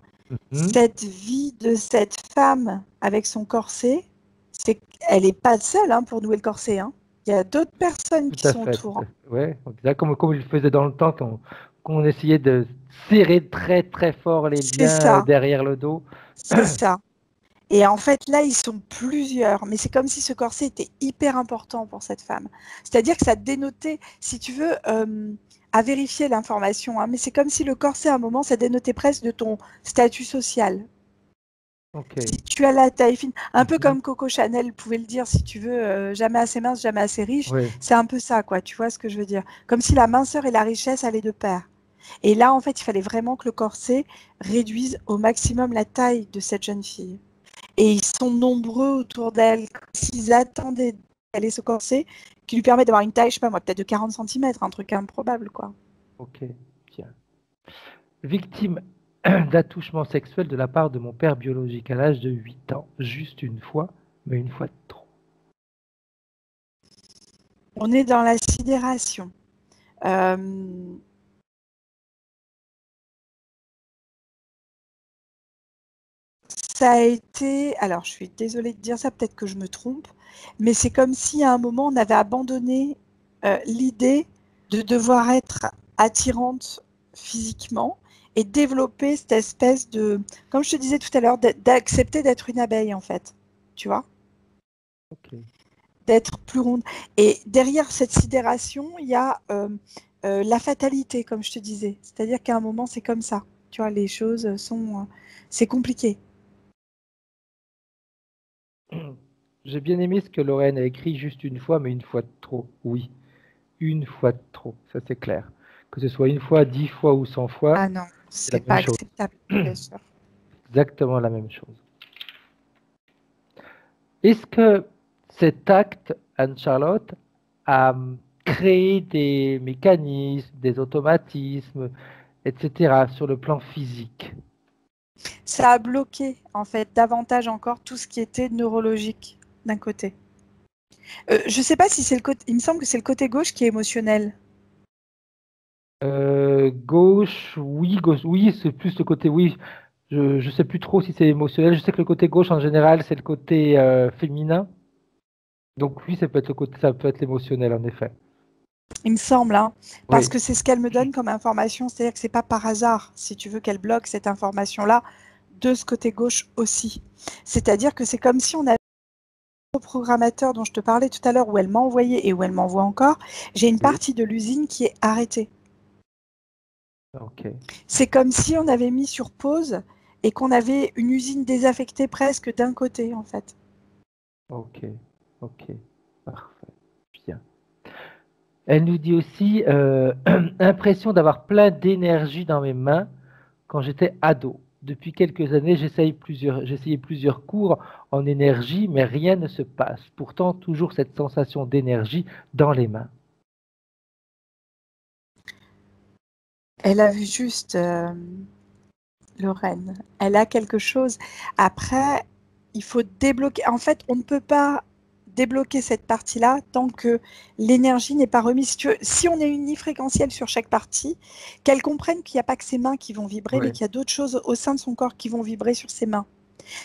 Mhm. cette vie de cette femme avec son corset, elle n'est pas seule, hein, pour nouer le corset, hein. Il y a d'autres personnes Tout qui à sont fait, autour, tout à hein. fait. Ouais, exact, comme il faisait dans le temps, qu'on essayait de serrer très très fort les C'est liens ça, derrière le dos. c'est ça. Et en fait, là, ils sont plusieurs, mais c'est comme si ce corset était hyper important pour cette femme. C'est-à-dire que ça dénotait, si tu veux, à vérifier l'information, hein, mais c'est comme si le corset, à un moment, ça dénotait presque de ton statut social. Ok. Si tu as la taille fine, un peu Mhm. comme Coco Chanel pouvait le dire, si tu veux, jamais assez mince, jamais assez riche, Oui, c'est un peu ça, quoi, tu vois ce que je veux dire. Comme si la minceur et la richesse allaient de pair. Et là, en fait, il fallait vraiment que le corset réduise au maximum la taille de cette jeune fille. Et ils sont nombreux autour d'elle, s'ils attendaient qu'elle ait ce corset, qui lui permet d'avoir une taille, je sais pas moi, peut-être de 40 centimètres, un truc improbable, quoi. ok, bien. Victime d'attouchement sexuel de la part de mon père biologique à l'âge de 8 ans. Juste une fois, mais une fois de trop. On est dans la sidération. Euh, ça a été, alors je suis désolée de dire ça, peut-être que je me trompe, mais c'est comme si à un moment on avait abandonné l'idée de devoir être attirante physiquement et développer cette espèce de, comme je te disais tout à l'heure, d'accepter d'être une abeille en fait, tu vois, Ok. d'être plus ronde. Et derrière cette sidération, il y a la fatalité, comme je te disais, c'est-à-dire qu'à un moment c'est comme ça, tu vois, les choses sont, c'est compliqué. J'ai bien aimé ce que Lorraine a écrit juste une fois, mais une fois de trop. Oui, une fois de trop, ça c'est clair. Que ce soit une fois, 10 fois ou 100 fois, Ah non, c'est la c'est pas même chose. acceptable, bien sûr. Exactement la même chose. Est-ce que cet acte, Anne-Charlotte, a créé des mécanismes, des automatismes, etc., sur le plan physique? Ça a bloqué, en fait, davantage encore tout ce qui était neurologique d'un côté. Je sais pas si c'est le côté. Il me semble que c'est le côté gauche qui est émotionnel. Gauche, oui, c'est plus le côté, oui. Je sais plus trop si c'est émotionnel. Je sais que le côté gauche, en général, c'est le côté féminin. Donc oui, ça peut être le côté, ça peut être l'émotionnel, en effet. Il me semble, hein, parce Oui, que c'est ce qu'elle me donne comme information. C'est-à-dire que c'est pas par hasard, si tu veux, qu'elle bloque cette information-là de ce côté gauche aussi. C'est-à-dire que c'est comme si on avait le programmateur dont je te parlais tout à l'heure, où elle m'a envoyé et où elle m'envoie encore. J'ai une oui, partie de l'usine qui est arrêtée. ok, C'est comme si on avait mis sur pause et qu'on avait une usine désaffectée presque d'un côté, en fait. ok, ok, parfait, bien. Elle nous dit aussi impression d'avoir plein d'énergie dans mes mains quand j'étais ado. Depuis quelques années, j'essayais plusieurs cours en énergie, mais rien ne se passe. Pourtant, toujours cette sensation d'énergie dans les mains. Elle a vu juste Lorraine. Elle a quelque chose. Après, il faut débloquer. En fait, on ne peut pas débloquer cette partie-là tant que l'énergie n'est pas remise. Si, si on est unifréquentiel sur chaque partie, qu'elle comprenne qu'il n'y a pas que ses mains qui vont vibrer, mais Ouais. qu'il y a d'autres choses au sein de son corps qui vont vibrer sur ses mains.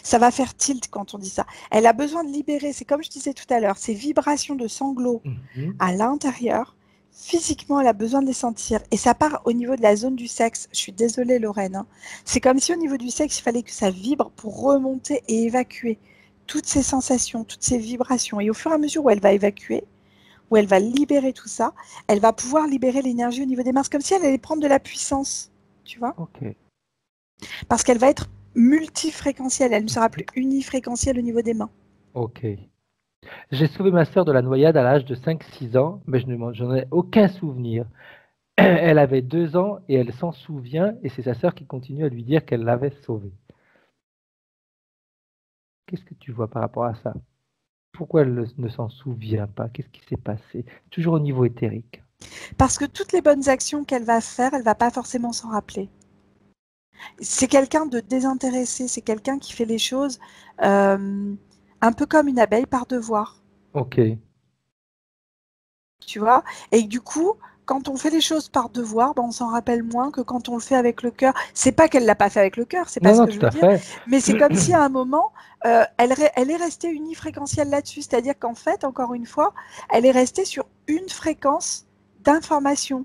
Ça va faire tilt quand on dit ça. Elle a besoin de libérer, c'est comme je disais tout à l'heure, ces vibrations de sanglots Mhm. à l'intérieur. Physiquement, elle a besoin de les sentir. Et ça part au niveau de la zone du sexe. Je suis désolée, Lorraine, hein. C'est comme si au niveau du sexe, il fallait que ça vibre pour remonter et évacuer toutes ces sensations, toutes ces vibrations. Et au fur et à mesure où elle va évacuer, où elle va libérer tout ça, elle va pouvoir libérer l'énergie au niveau des mains. C'est comme si elle allait prendre de la puissance, tu vois, Ok, parce qu'elle va être multifréquentielle. Elle ne sera plus unifréquentielle au niveau des mains. ok. J'ai sauvé ma sœur de la noyade à l'âge de 5, 6 ans, mais j'en ai aucun souvenir. Elle avait 2 ans et elle s'en souvient, et c'est sa sœur qui continue à lui dire qu'elle l'avait sauvée. Qu'est-ce que tu vois par rapport à ça? Pourquoi elle ne s'en souvient pas? Qu'est-ce qui s'est passé? Toujours au niveau éthérique. Parce que toutes les bonnes actions qu'elle va faire, elle ne va pas forcément s'en rappeler. C'est quelqu'un de désintéressé, c'est quelqu'un qui fait les choses un peu comme une abeille par devoir, Ok, tu vois. Et du coup, quand on fait les choses par devoir, ben on s'en rappelle moins que quand on le fait avec le cœur. C'est pas qu'elle l'a pas fait avec le cœur, c'est pas non, ce non, que je tout veux à dire, fait. mais c'est comme si à un moment, elle est restée unifréquentielle là-dessus. C'est-à-dire qu'en fait, encore une fois, elle est restée sur une fréquence d'information.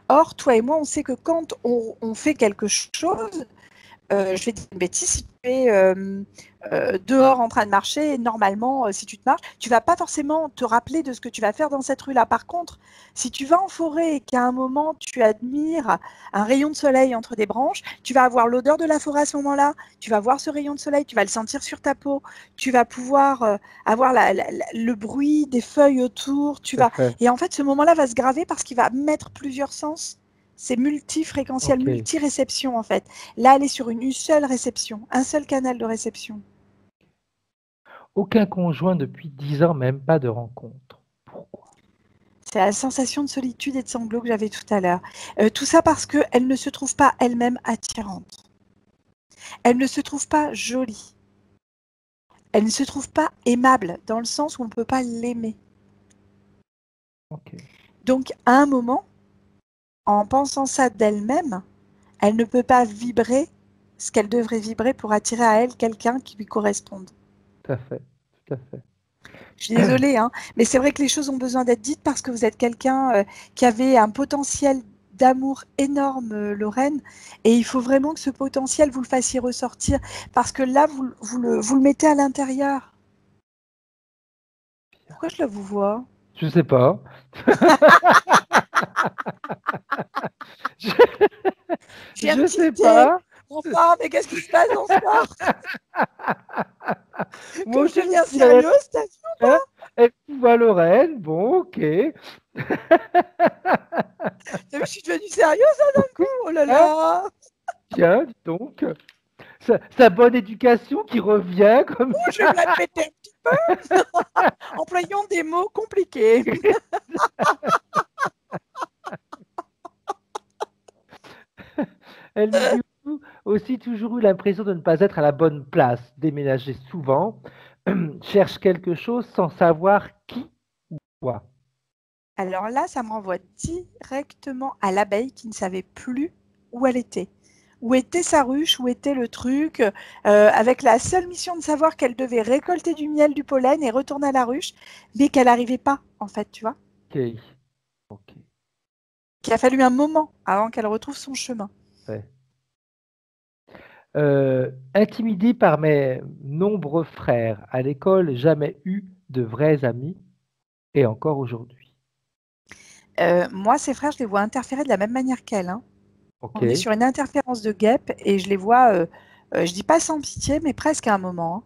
Or, toi et moi, on sait que quand on fait quelque chose, je vais dire une bêtise, si tu es dehors en train de marcher, normalement, si tu te marches, tu vas pas forcément te rappeler de ce que tu vas faire dans cette rue-là. Par contre, si tu vas en forêt et qu'à un moment, tu admires un rayon de soleil entre des branches, tu vas avoir l'odeur de la forêt à ce moment-là, tu vas voir ce rayon de soleil, tu vas le sentir sur ta peau, tu vas pouvoir avoir le bruit des feuilles autour, Tout à fait. et en fait, ce moment-là va se graver parce qu'il va mettre plusieurs sens. C'est multifréquentiel, Ok. multi-réception en fait. Là, elle est sur une seule réception, un seul canal de réception. Aucun conjoint depuis 10 ans, même pas de rencontre. Pourquoi? C'est la sensation de solitude et de sanglots que j'avais tout à l'heure. Tout ça parce qu'elle ne se trouve pas elle-même attirante. Elle ne se trouve pas jolie. Elle ne se trouve pas aimable, dans le sens où on ne peut pas l'aimer. Ok. Donc, à un moment, en pensant ça d'elle-même, elle ne peut pas vibrer ce qu'elle devrait vibrer pour attirer à elle quelqu'un qui lui corresponde. Tout à fait, tout à fait. Je suis désolée, hein, mais c'est vrai que les choses ont besoin d'être dites parce que vous êtes quelqu'un qui avait un potentiel d'amour énorme, Lorraine, et il faut vraiment que ce potentiel, vous le fassiez ressortir, parce que là, vous le mettez à l'intérieur. Pourquoi je la vous vois? Je sais pas. J'ai Je sais tilté. pas. Enfin, mais qu'est-ce qui se passe dans ce corps? Moi Que je aussi, deviens je dirais, sérieuse, t'as vu? hein, elle voit Lorraine, bon, ok. T'as vu, je suis devenue sérieuse là d'un coup. Oh là Hein, là. tiens, dis donc. Sa bonne éducation qui revient comme Oh, je vais me la péter un petit peu. Employons des mots compliqués. Elle me dit aussi toujours eu l'impression de ne pas être à la bonne place, déménager souvent, cherche quelque chose sans savoir qui ou quoi. Alors là, ça me renvoie directement à l'abeille qui ne savait plus où elle était. Où était sa ruche, où était le truc, avec la seule mission de savoir qu'elle devait récolter du miel, du pollen et retourner à la ruche, mais qu'elle n'arrivait pas, en fait, tu vois. Ok, ok, Qu'il a fallu un moment avant qu'elle retrouve son chemin. ouais. Intimidée par mes nombreux frères à l'école, jamais eu de vrais amis, et encore aujourd'hui. Moi, ses frères, je les vois interférer de la même manière qu'elle, hein. Ok, On est sur une interférence de guêpe et je les vois, je dis pas sans pitié, mais presque à un moment, hein.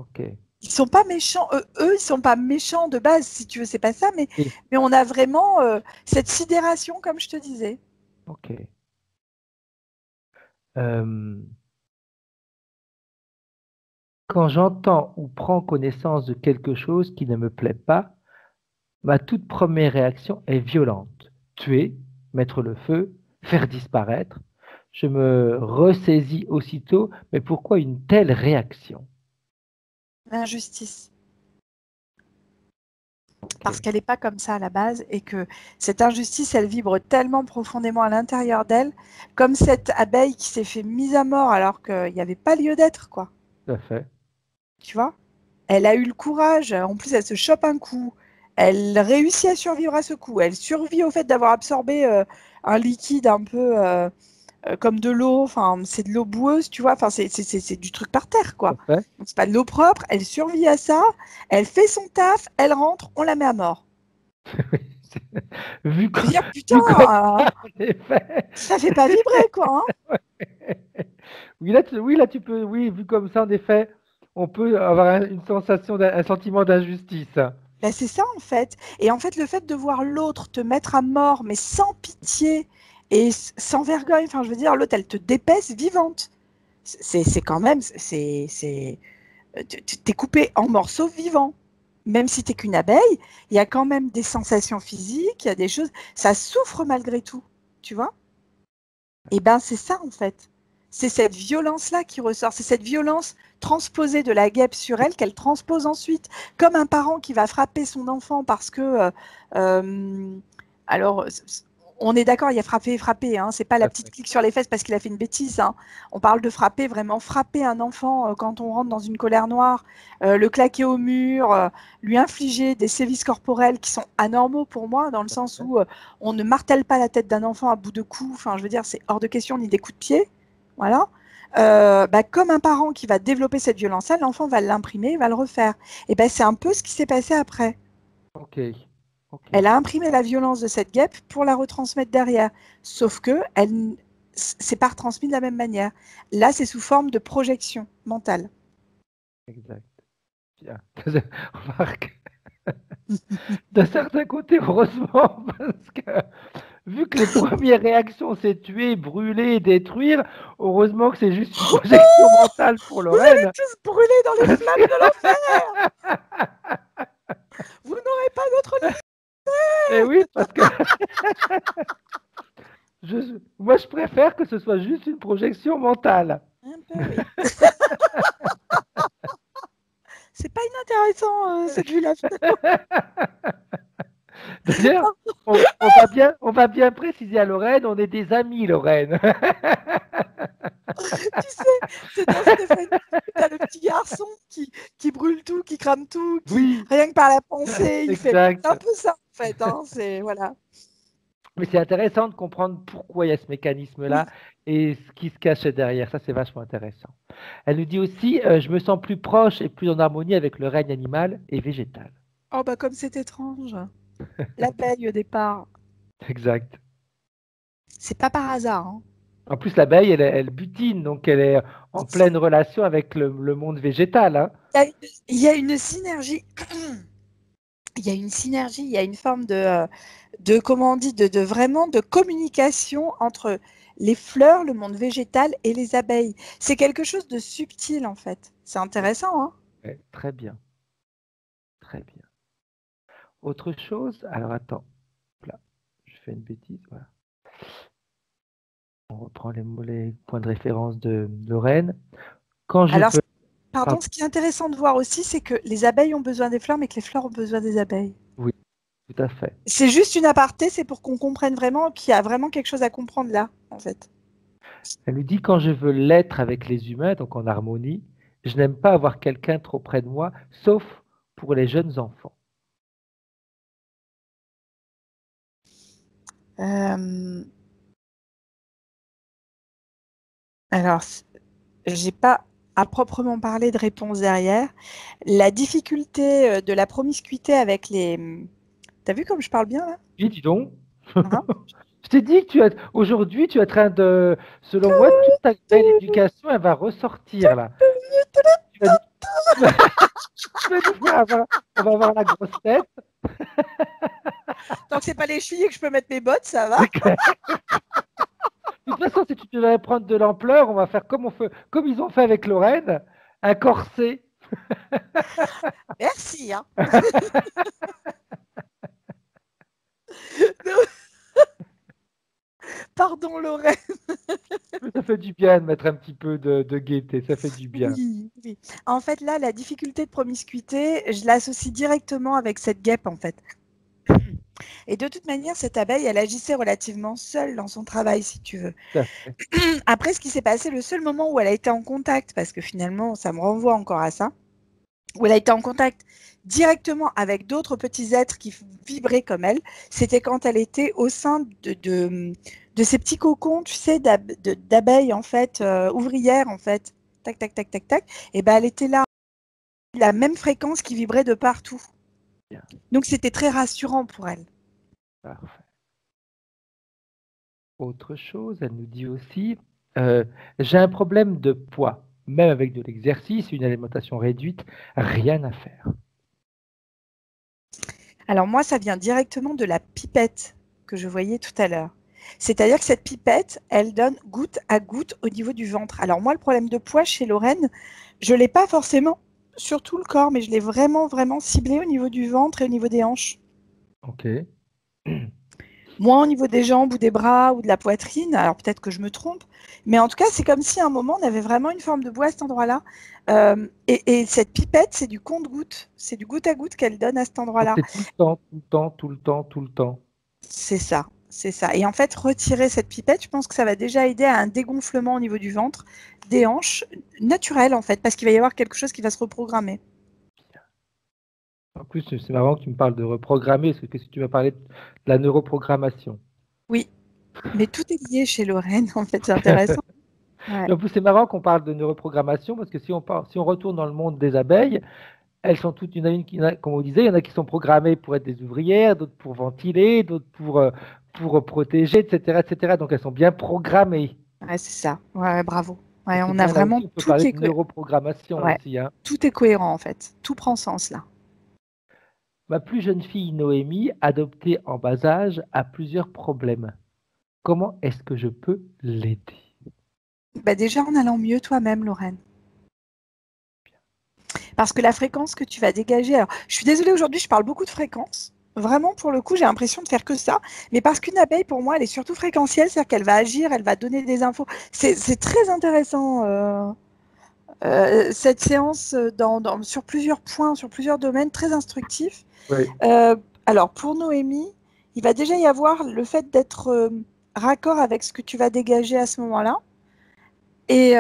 ok. Ils sont pas méchants, eux, ils sont pas méchants de base, si tu veux, c'est pas ça, mais, Et- mais on a vraiment cette sidération, comme je te disais. ok. Euh, Quand j'entends ou prends connaissance de quelque chose qui ne me plaît pas, ma toute première réaction est violente. Tuer, mettre le feu, faire disparaître. Je me ressaisis aussitôt, mais pourquoi une telle réaction? L'injustice. Parce Ok, qu'elle n'est pas comme ça à la base et que cette injustice, elle vibre tellement profondément à l'intérieur d'elle, comme cette abeille qui s'est fait mise à mort alors qu'il n'y avait pas lieu d'être, quoi. tout à fait. Tu vois? Elle a eu le courage, en plus elle se chope un coup, elle réussit à survivre à ce coup, elle survit au fait d'avoir absorbé un liquide un peu comme de l'eau, enfin c'est de l'eau boueuse, tu vois, enfin c'est du truc par terre Tout quoi. à fait. Donc c'est pas de l'eau propre, elle survit à ça, elle fait son taf, elle rentre, on la met à mort. Vu Je veux comme, dire, putain, vu comme ça, en effet. ça fait pas vibrer quoi, hein. Oui, là, tu peux, oui, vu comme ça, en effet, on peut avoir une sensation, un sentiment d'injustice. Ben, c'est ça en fait. Et en fait, le fait de voir l'autre te mettre à mort, mais sans pitié et sans vergogne, enfin je veux dire, l'autre elle te dépaisse vivante. C'est quand même, t'es coupé en morceaux vivants. Même si t'es qu'une abeille, il y a quand même des sensations physiques, il y a des choses, ça souffre malgré tout, tu vois. Et ben c'est ça en fait. C'est cette violence-là qui ressort, c'est cette violence transposée de la guêpe sur elle qu'elle transpose ensuite, comme un parent qui va frapper son enfant parce que, euh, alors, on est d'accord, il y a frappé et frappé, hein, c'est pas Tout la à petite fait. clique sur les fesses parce qu'il a fait une bêtise, hein. On parle de frapper, vraiment frapper un enfant quand on rentre dans une colère noire, le claquer au mur, lui infliger des sévices corporels qui sont anormaux pour moi, dans le Tout à sens fait. où on ne martèle pas la tête d'un enfant à bout de coups, enfin je veux dire, c'est hors de question, ni des coups de pied, voilà. Bah, comme un parent qui va développer cette violence-là, l'enfant va l'imprimer, va le refaire. Et ben c'est un peu ce qui s'est passé après. Ok, ok, Elle a imprimé la violence de cette guêpe pour la retransmettre derrière. Sauf que elle c'est pas retransmis de la même manière. Là, c'est sous forme de projection mentale. exact. Bien. Remarque, d'un certain côté, heureusement, parce que vu que les premières réactions, c'est tuer, brûler, détruire, heureusement que c'est juste une projection mentale pour Vous allez Lorraine. tous brûler dans les flammes de l'enfer. Vous n'aurez pas d'autre limite. Et oui, parce que moi, je préfère que ce soit juste une projection mentale. Un peu, oui. C'est pas inintéressant cette vue-là. D'ailleurs, on va bien préciser à Lorraine, on est des amis, Lorraine. Tu sais, c'est dans Stéphane, t'as le petit garçon qui brûle tout, qui crame tout, Oui, rien que par la pensée, il fait. exact. C'est un peu ça, en fait. Hein, c'est, voilà. Mais c'est intéressant de comprendre pourquoi il y a ce mécanisme-là et ce qui se cachait derrière. Ça, c'est vachement intéressant. Elle nous dit aussi, je me sens plus proche et plus en harmonie avec le règne animal et végétal. Oh, bah, comme c'est étrange. L'abeille, au départ, Exact. c'est pas par hasard. Hein. En plus, l'abeille, elle butine, donc elle est en pleine relation avec le monde végétal. Hein. Il y a une synergie. Il y a une synergie, il y a une forme de comment on dit, de vraiment de communication entre les fleurs, le monde végétal et les abeilles. C'est quelque chose de subtil, en fait. C'est intéressant, hein? Ouais, très bien. Très bien. Autre chose, alors attends, là, je fais une bêtise, voilà. On reprend les points de référence de Lorraine. Quand je Alors, veux... pardon, ce qui est intéressant de voir aussi, c'est que les abeilles ont besoin des fleurs, mais que les fleurs ont besoin des abeilles. Oui, tout à fait. C'est juste une aparté, c'est pour qu'on comprenne vraiment qu'il y a vraiment quelque chose à comprendre là, en fait. Elle nous dit quand je veux l'être avec les humains, donc en harmonie, je n'aime pas avoir quelqu'un trop près de moi, sauf pour les jeunes enfants. Alors, j'ai pas à proprement parler de réponse derrière. La difficulté de la promiscuité avec les... T'as vu comme je parle bien là? Oui, dis donc. Hein. Je t'ai dit que aujourd'hui, tu es en train de, selon moi, toute ta belle éducation, elle va ressortir là. Tu vas, tu vas nous faire on va avoir la grosse tête. Tant que c'est pas les chevilles et que je peux mettre mes bottes, ça va. C'est clair. De toute façon, si tu devais prendre de l'ampleur, on va faire comme ils ont fait avec Lorraine, un corset. Merci. Hein. Pardon Lorraine. Ça fait du bien de mettre un petit peu de gaieté, ça fait du bien. Oui, oui. En fait, là, la difficulté de promiscuité, je l'associe directement avec cette guêpe, en fait. Et de toute manière, cette abeille, elle agissait relativement seule dans son travail, si tu veux. Tout à fait. Après, ce qui s'est passé, le seul moment où elle a été en contact, parce que finalement, ça me renvoie encore à ça, où elle a été en contact directement avec d'autres petits êtres qui vibraient comme elle, c'était quand elle était au sein de ces petits cocons, tu sais, d'abeilles, en fait, ouvrières, en fait. Tac, tac, tac, tac, tac. Et ben, elle était là, la même fréquence qui vibrait de partout. Bien. Donc, c'était très rassurant pour elle. Parfait. Autre chose, elle nous dit aussi, j'ai un problème de poids. Même avec de l'exercice, une alimentation réduite, rien à faire. Alors moi, ça vient directement de la pipette que je voyais tout à l'heure. C'est-à-dire que cette pipette, elle donne goutte à goutte au niveau du ventre. Alors moi, le problème de poids chez Lorraine, je ne l'ai pas forcément sur tout le corps, mais je l'ai vraiment, vraiment ciblé au niveau du ventre et au niveau des hanches. Ok. Moins au niveau des jambes ou des bras ou de la poitrine. Alors peut-être que je me trompe. Mais en tout cas, c'est comme si à un moment, on avait vraiment une forme de bois à cet endroit-là. Et cette pipette, c'est du compte-goutte. C'est du goutte à goutte qu'elle donne à cet endroit-là. C'est tout le temps, tout le temps, tout le temps, tout le temps. C'est ça, c'est ça. Et en fait, retirer cette pipette, je pense que ça va déjà aider à un dégonflement au niveau du ventre, des hanches, naturel en fait, parce qu'il va y avoir quelque chose qui va se reprogrammer. En plus, c'est marrant que tu me parles de reprogrammer, parce que si tu m'as parlé de la neuroprogrammation. Oui, mais tout est lié chez Lorraine, en fait, c'est intéressant. Ouais. En plus, c'est marrant qu'on parle de neuroprogrammation, parce que si on retourne dans le monde des abeilles, elles sont toutes, comme on disait, il y en a qui sont programmées pour être des ouvrières, d'autres pour ventiler, d'autres pour protéger, etc., etc. Donc elles sont bien programmées. Ouais, c'est ça. Ouais, bravo. Ouais, Donc, c'est on a bien là vraiment aussi, on peut tout parler qui est de neuroprogrammation ouais. aussi. Hein. Tout est cohérent en fait. Tout prend sens là. Ma plus jeune fille Noémie, adoptée en bas âge, a plusieurs problèmes. Comment est-ce que je peux l'aider? Bah déjà en allant mieux toi-même, Lorraine. Parce que la fréquence que tu vas dégager. Alors, je suis désolée aujourd'hui, je parle beaucoup de fréquences. Vraiment, pour le coup, j'ai l'impression de faire que ça. Mais parce qu'une abeille, pour moi, elle est surtout fréquentielle, c'est-à-dire qu'elle va agir, elle va donner des infos. C'est très intéressant, cette séance sur plusieurs points, sur plusieurs domaines, très instructif. Oui. Alors, pour Noémie, il va déjà y avoir le fait d'être raccord avec ce que tu vas dégager à ce moment-là. Et,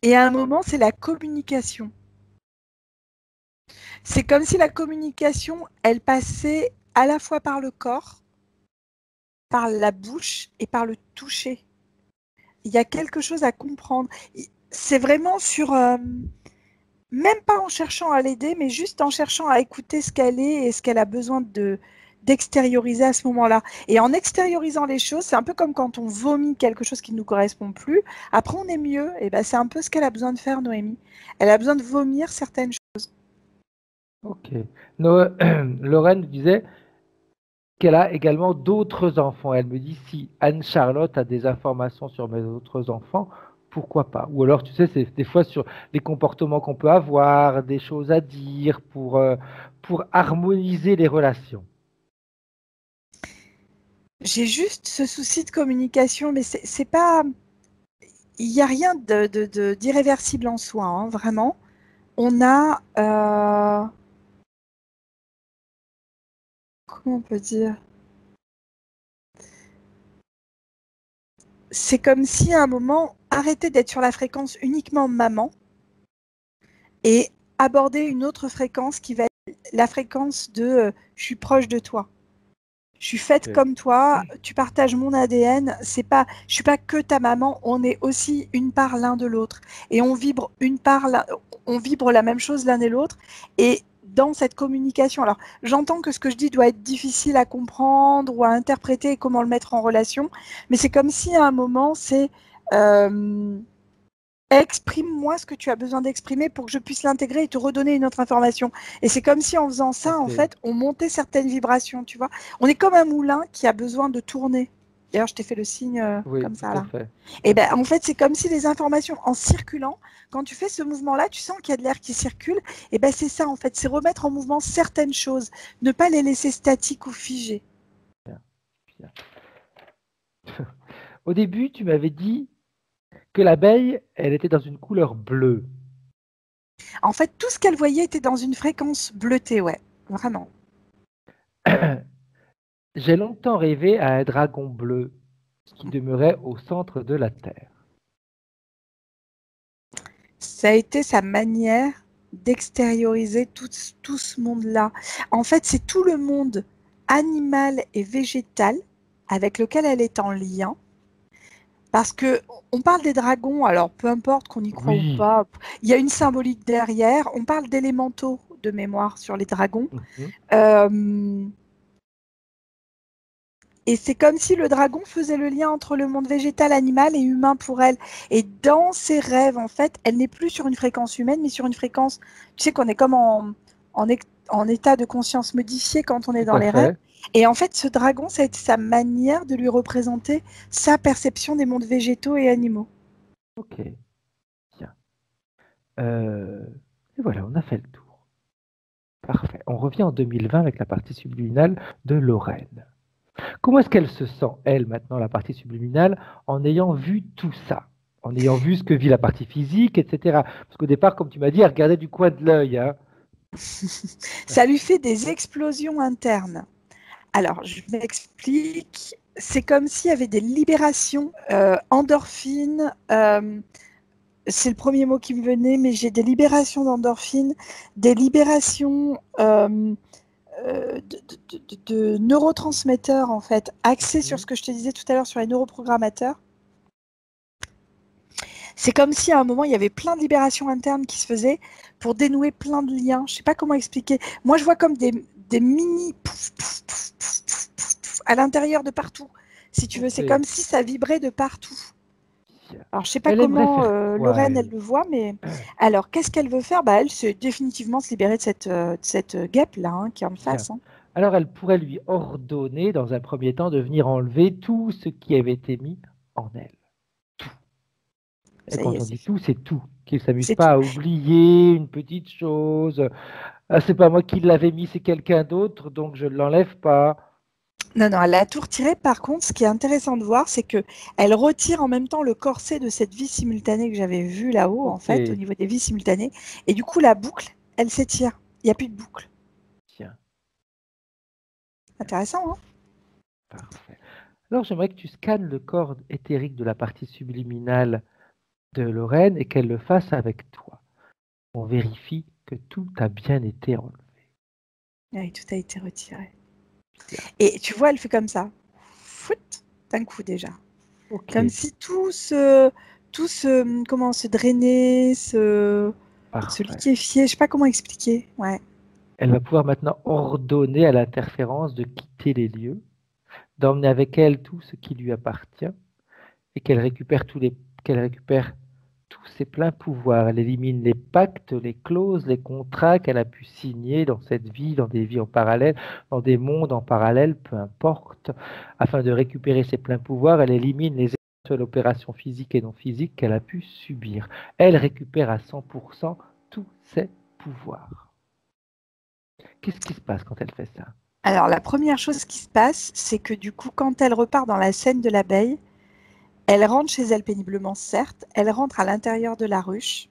et à un moment, c'est la communication. C'est comme si la communication, elle passait à la fois par le corps, par la bouche et par le toucher. Il y a quelque chose à comprendre. C'est vraiment sur, même pas en cherchant à l'aider, mais juste en cherchant à écouter ce qu'elle est et ce qu'elle a besoin d'extérioriser à ce moment-là. Et en extériorisant les choses, c'est un peu comme quand on vomit quelque chose qui ne nous correspond plus. Après, on est mieux. Et ben, c'est un peu ce qu'elle a besoin de faire, Noémie. Elle a besoin de vomir certaines choses. Ok. Lorraine disait qu'elle a également d'autres enfants. Elle me dit, si Anne-Charlotte a des informations sur mes autres enfants, pourquoi pas? Ou alors, tu sais, c'est des fois sur les comportements qu'on peut avoir, des choses à dire pour harmoniser les relations. J'ai juste ce souci de communication, mais c'est pas. Il n'y a rien d'irréversible en soi, hein, vraiment. On a. Comment on peut dire? C'est comme si à un moment, arrêter d'être sur la fréquence uniquement maman et aborder une autre fréquence qui va être la fréquence de je suis proche de toi. Je suis faite comme toi, tu partages mon ADN, c'est pas, je suis pas que ta maman, on est aussi une part l'un de l'autre. Et on vibre on vibre la même chose l'un et l'autre. Et dans cette communication, alors j'entends que ce que je dis doit être difficile à comprendre ou à interpréter et comment le mettre en relation, mais c'est comme si à un moment, c'est exprime-moi ce que tu as besoin d'exprimer pour que je puisse l'intégrer et te redonner une autre information. Et c'est comme si en faisant ça, en fait, on montait certaines vibrations, tu vois. On est comme un moulin qui a besoin de tourner. D'ailleurs, je t'ai fait le signe Oui, comme ça, tout à là. fait. Et ben, en fait, c'est comme si les informations, en circulant, quand tu fais ce mouvement-là, tu sens qu'il y a de l'air qui circule. Et ben, c'est ça, en fait, c'est remettre en mouvement certaines choses, ne pas les laisser statiques ou figées. Bien, bien. Au début, tu m'avais dit que l'abeille, elle était dans une couleur bleue. En fait, tout ce qu'elle voyait était dans une fréquence bleutée, ouais, vraiment. J'ai longtemps rêvé à un dragon bleu qui demeurait au centre de la Terre. Ça a été sa manière d'extérioriser tout ce monde-là. En fait, c'est tout le monde animal et végétal avec lequel elle est en lien. Parce que on parle des dragons, alors peu importe qu'on y croit ou Oui. pas, il y a une symbolique derrière. On parle d'élémentaux de mémoire sur les dragons. Mhm. Et c'est comme si le dragon faisait le lien entre le monde végétal, animal et humain pour elle. Et dans ses rêves, en fait, elle n'est plus sur une fréquence humaine, mais sur une fréquence, tu sais qu'on est comme en état de conscience modifié quand on est Tout dans à les rêves. fait. Et en fait, ce dragon, ça a été sa manière de lui représenter sa perception des mondes végétaux et animaux. Ok. Tiens. Et voilà, on a fait le tour. Parfait. On revient en 2020 avec la partie subliminale de Lorraine. Comment est-ce qu'elle se sent, elle, maintenant, la partie subliminale, en ayant vu tout ça? En ayant vu ce que vit la partie physique, etc. Parce qu'au départ, comme tu m'as dit, elle regardait du coin de l'œil. Hein. Ça lui fait des explosions internes. Alors, je m'explique. C'est comme s'il y avait des libérations endorphines. C'est le premier mot qui me venait, mais j'ai des libérations d'endorphines, des libérations de neurotransmetteurs, en fait, axés sur ce que je te disais tout à l'heure sur les neuroprogrammateurs. C'est comme si à un moment, il y avait plein de libérations internes qui se faisaient pour dénouer plein de liens. Je ne sais pas comment expliquer. Moi, je vois comme des mini pouf, pouf, pouf, pouf, pouf, pouf, à l'intérieur de partout. Si tu veux, c'est Ok. comme si ça vibrait de partout. Alors, je ne sais pas Elle aimerait comment faire quoi, Lorraine, elle elle? le voit, mais alors, qu'est-ce qu'elle veut faire? Bah, elle, c'est définitivement se libérer de cette guêpe-là hein, qui est en Bien. face. Hein. Alors, elle pourrait lui ordonner, dans un premier temps, de venir enlever tout ce qui avait été mis en elle. Et Ça y quand est, on c'est dit fait. tout, c'est tout. Qu'il ne s'amuse C'est pas tout. à oublier une petite chose. Ah, c'est pas moi qui l'avais mis, c'est quelqu'un d'autre, donc je ne l'enlève pas. Non, non, elle a tout retiré. Par contre, ce qui est intéressant de voir, c'est que elle retire en même temps le corset de cette vie simultanée que j'avais vue là-haut, en Ok, fait, au niveau des vies simultanées. Et du coup, la boucle, elle s'étire. Il n'y a plus de boucle. tiens, Intéressant, hein? parfait. Alors, j'aimerais que tu scannes le corps éthérique de la partie subliminale de Lorraine et qu'elle le fasse avec toi. On vérifie que tout a bien été enlevé. Oui, tout a été retiré. Bien. Et tu vois, elle fait comme ça. Fout, d'un coup déjà. Ok, Comme si comment se drainer, se parfait. liquéfier, je sais pas comment expliquer. Ouais. Elle va pouvoir maintenant ordonner à l'interférence de quitter les lieux, d'emmener avec elle tout ce qui lui appartient et qu'elle récupère tous ses pleins pouvoirs. Elle élimine les pactes, les clauses, les contrats qu'elle a pu signer dans cette vie, dans des vies en parallèle, dans des mondes en parallèle, peu importe. Afin de récupérer ses pleins pouvoirs, elle élimine les éventuelles opérations physiques et non physiques qu'elle a pu subir. Elle récupère à 100% tous ses pouvoirs. Qu'est-ce qui se passe quand elle fait ça? Alors, la première chose qui se passe, c'est que du coup, quand elle repart dans la scène de l'abeille, elle rentre chez elle péniblement, certes, elle rentre à l'intérieur de la ruche,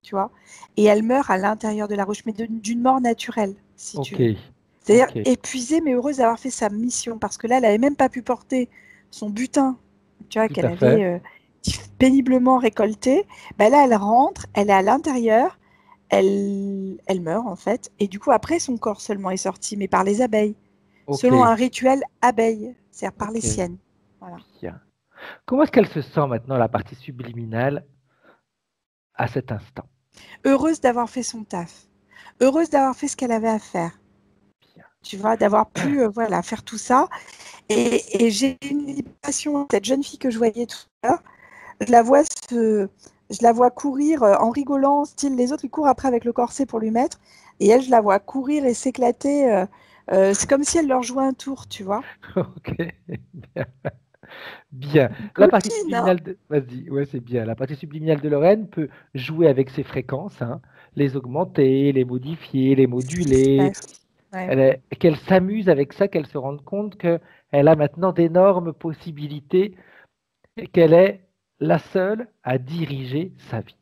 tu vois, et elle meurt à l'intérieur de la ruche, mais d'une mort naturelle, si tu Ok, veux. C'est-à-dire ok, épuisée, mais heureuse d'avoir fait sa mission, parce que là, elle n'avait même pas pu porter son butin, tu vois, tout qu'elle à fait. avait péniblement récolté. Ben là, elle rentre, elle est à l'intérieur, elle meurt en fait, et du coup, après, son corps seulement est sorti, mais par les abeilles, Ok, selon un rituel abeille, c'est-à-dire par les ok, siennes. Voilà. bien. Comment est-ce qu'elle se sent maintenant, la partie subliminale, à cet instant? Heureuse d'avoir fait son taf, heureuse d'avoir fait ce qu'elle avait à faire, Bien. tu vois, d'avoir pu voilà, faire tout ça. Et j'ai une illustration, cette jeune fille que je voyais tout à l'heure, je la vois je la vois courir en rigolant, style les autres ils courent après avec le corset pour lui mettre, et elle je la vois courir et s'éclater. C'est comme si elle leur jouait un tour, tu vois. Ok, bien. Bien. La partie Coquine, hein. subliminale de... Vas-y, ouais, c'est bien. La partie subliminale de Lorraine peut jouer avec ses fréquences, hein, les augmenter, les modifier, les C'est ce qui se moduler. passe. Ouais. Qu'elle s'amuse avec ça, qu'elle se rende compte qu'elle a maintenant d'énormes possibilités et qu'elle est la seule à diriger sa vie.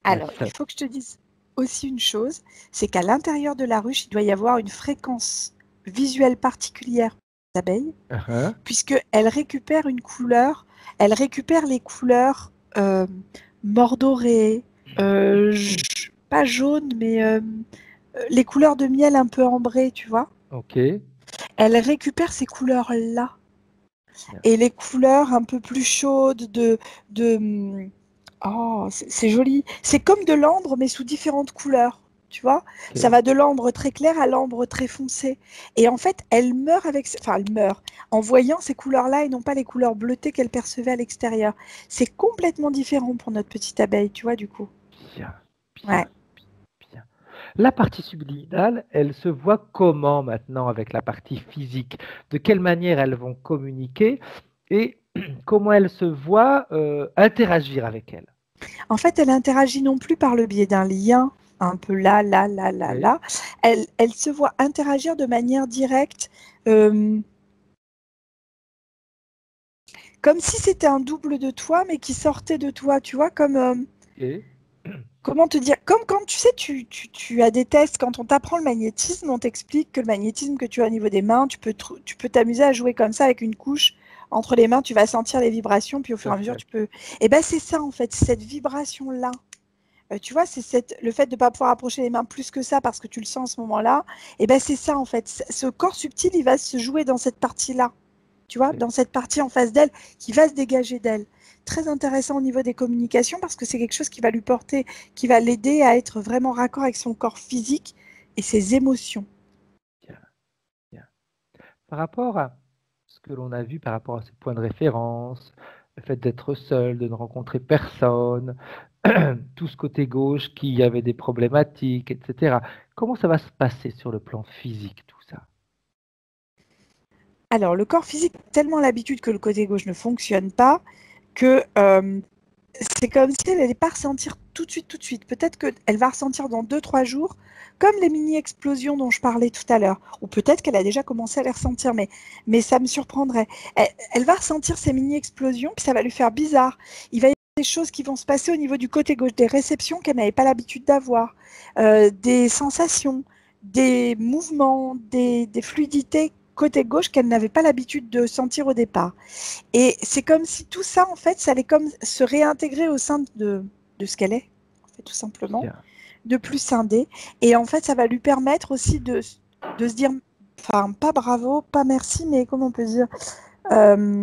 La Alors, il seule. faut que je te dise aussi une chose, c'est qu'à l'intérieur de la ruche, il doit y avoir une fréquence visuelle particulière pour les abeilles, Uhum. puisqu'elle récupère une couleur, elle récupère les couleurs mordorées, pas jaune, mais les couleurs de miel un peu ambrées, tu vois. Ok. Elle récupère ces couleurs-là. Bien. Et les couleurs un peu plus chaudes de oh, c'est joli. C'est comme de l'ambre, mais sous différentes couleurs. Tu vois, ça Ok. va de l'ambre très clair à l'ambre très foncé. Et en fait, elle meurt enfin, elle meurt en voyant ces couleurs-là et non pas les couleurs bleutées qu'elle percevait à l'extérieur. C'est complètement différent pour notre petite abeille, tu vois, du coup. Bien. Bien. Ouais. Bien. La partie subliminale, elle se voit comment maintenant avec la partie physique? De quelle manière elles vont communiquer et comment elles se voient interagir avec elle? En fait, elle interagit non plus par le biais d'un lien, un peu là, là, là, là, Oui. là. Elle se voit interagir de manière directe. euh, Comme si c'était un double de toi, mais qui sortait de toi, tu vois, comme, Et comment te dire, comme quand, tu sais, tu as des tests, quand on t'apprend le magnétisme, on t'explique que le magnétisme que tu as au niveau des mains, tu peux t'amuser à jouer comme ça avec une couche entre les mains, tu vas sentir les vibrations, puis au tout fur à et à mesure, fait. tu peux... Et ben c'est ça, en fait, cette vibration-là. Tu vois, le fait de ne pas pouvoir approcher les mains plus que ça parce que tu le sens à ce moment-là, et ben c'est ça, en fait. Ce corps subtil, il va se jouer dans cette partie-là. Tu vois, Ok. dans cette partie en face d'elle, qui va se dégager d'elle. Très intéressant au niveau des communications parce que c'est quelque chose qui va lui porter, qui va l'aider à être vraiment raccord avec son corps physique et ses émotions. Bien, bien. Par rapport à ce que l'on a vu, par rapport à ces points de référence, le fait d'être seul, de ne rencontrer personne, tout ce côté gauche qui avait des problématiques, etc. Comment ça va se passer sur le plan physique, tout ça? Alors, le corps physique a tellement l'habitude que le côté gauche ne fonctionne pas que c'est comme si elle n'allait pas ressentir tout de suite, tout de suite. Peut-être qu'elle va ressentir dans 2-3 jours, comme les mini-explosions dont je parlais tout à l'heure. Ou peut-être qu'elle a déjà commencé à les ressentir, mais ça me surprendrait. Elle va ressentir ces mini-explosions, puis ça va lui faire bizarre. Il va y avoir des choses qui vont se passer au niveau du côté gauche, des réceptions qu'elle n'avait pas l'habitude d'avoir, des sensations, des mouvements, des fluidités côté gauche qu'elle n'avait pas l'habitude de sentir au départ. Et c'est comme si tout ça, en fait, ça allait comme se réintégrer au sein de ce qu'elle est, en fait, tout simplement, Bien. de plus scindé. Et en fait, ça va lui permettre aussi de se dire, enfin, pas bravo, pas merci, mais comment on peut dire Se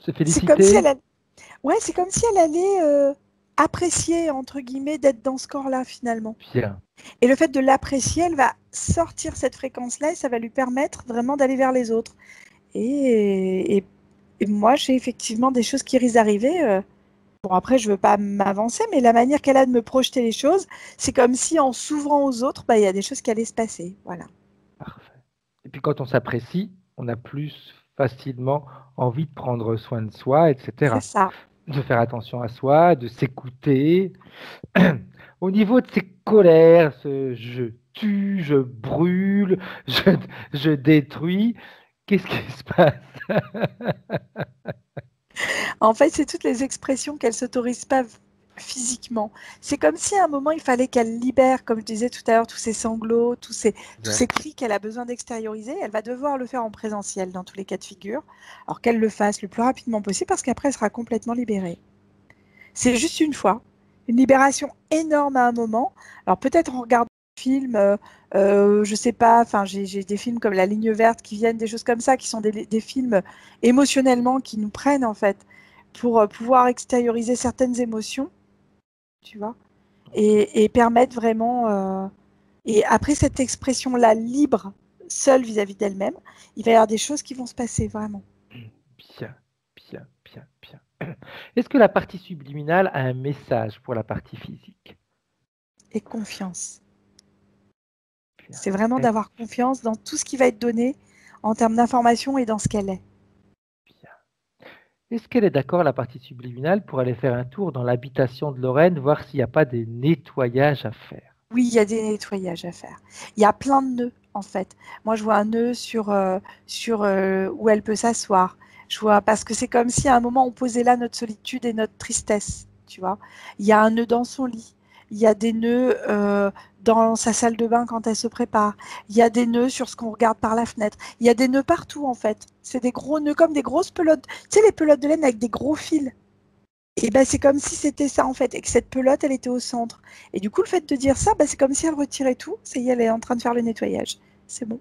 c'est comme si féliciter. ouais, c'est comme si elle allait apprécier, entre guillemets, d'être dans ce corps-là, finalement. Bien. Et le fait de l'apprécier, elle va sortir cette fréquence-là et ça va lui permettre vraiment d'aller vers les autres. Et moi, j'ai effectivement des choses qui risquent d'arriver. Bon, après, je ne veux pas m'avancer, mais la manière qu'elle a de me projeter les choses, c'est comme si en s'ouvrant aux autres, bah, il y a des choses qui allaient se passer. Voilà. Parfait. Et puis quand on s'apprécie, on a plus facilement envie de prendre soin de soi, etc. C'est ça. De faire attention à soi, de s'écouter. Au niveau de ces colères, ce je tue, je brûle, je, je détruis, qu'est-ce qui se passe? En fait, c'est toutes les expressions qu'elle ne s'autorise pas physiquement. C'est comme si à un moment, il fallait qu'elle libère, comme je disais tout à l'heure, tous ces sanglots, tous ces cris qu'elle a besoin d'extérioriser. Elle va devoir le faire en présentiel dans tous les cas de figure. Alors qu'elle le fasse le plus rapidement possible parce qu'après, elle sera complètement libérée. C'est juste une fois. Une libération énorme à un moment. Alors peut-être en regardant un film, je sais pas, enfin j'ai des films comme La Ligne Verte qui viennent, des choses comme ça, qui sont des films émotionnellement qui nous prennent en fait pour pouvoir extérioriser certaines émotions, tu vois, et permettre vraiment. Et après cette expression-là libre, seule vis-à-vis d'elle-même, il va y avoir des choses qui vont se passer vraiment. Bien, bien, bien, bien. Est-ce que la partie subliminale a un message pour la partie physique? Et confiance. Bien. C'est vraiment d'avoir confiance dans tout ce qui va être donné en termes d'information et dans ce qu'elle est. Bien. Est-ce qu'elle est d'accord, la partie subliminale, pour aller faire un tour dans l'habitation de Lorraine, voir s'il n'y a pas des nettoyages à faire? Oui, il y a des nettoyages à faire. Il y a plein de nœuds, en fait. Moi, je vois un nœud sur où elle peut s'asseoir. Je vois, parce que c'est comme si à un moment, on posait là notre solitude et notre tristesse, tu vois. Il y a un nœud dans son lit. Il y a des nœuds dans sa salle de bain quand elle se prépare. Il y a des nœuds sur ce qu'on regarde par la fenêtre. Il y a des nœuds partout, en fait. C'est des gros nœuds, comme des grosses pelotes. Tu sais, les pelotes de laine avec des gros fils. Et ben, c'est comme si c'était ça en fait, et que cette pelote, elle était au centre. Et du coup, le fait de dire ça, ben, c'est comme si elle retirait tout. Ça y est, elle est en train de faire le nettoyage. C'est bon.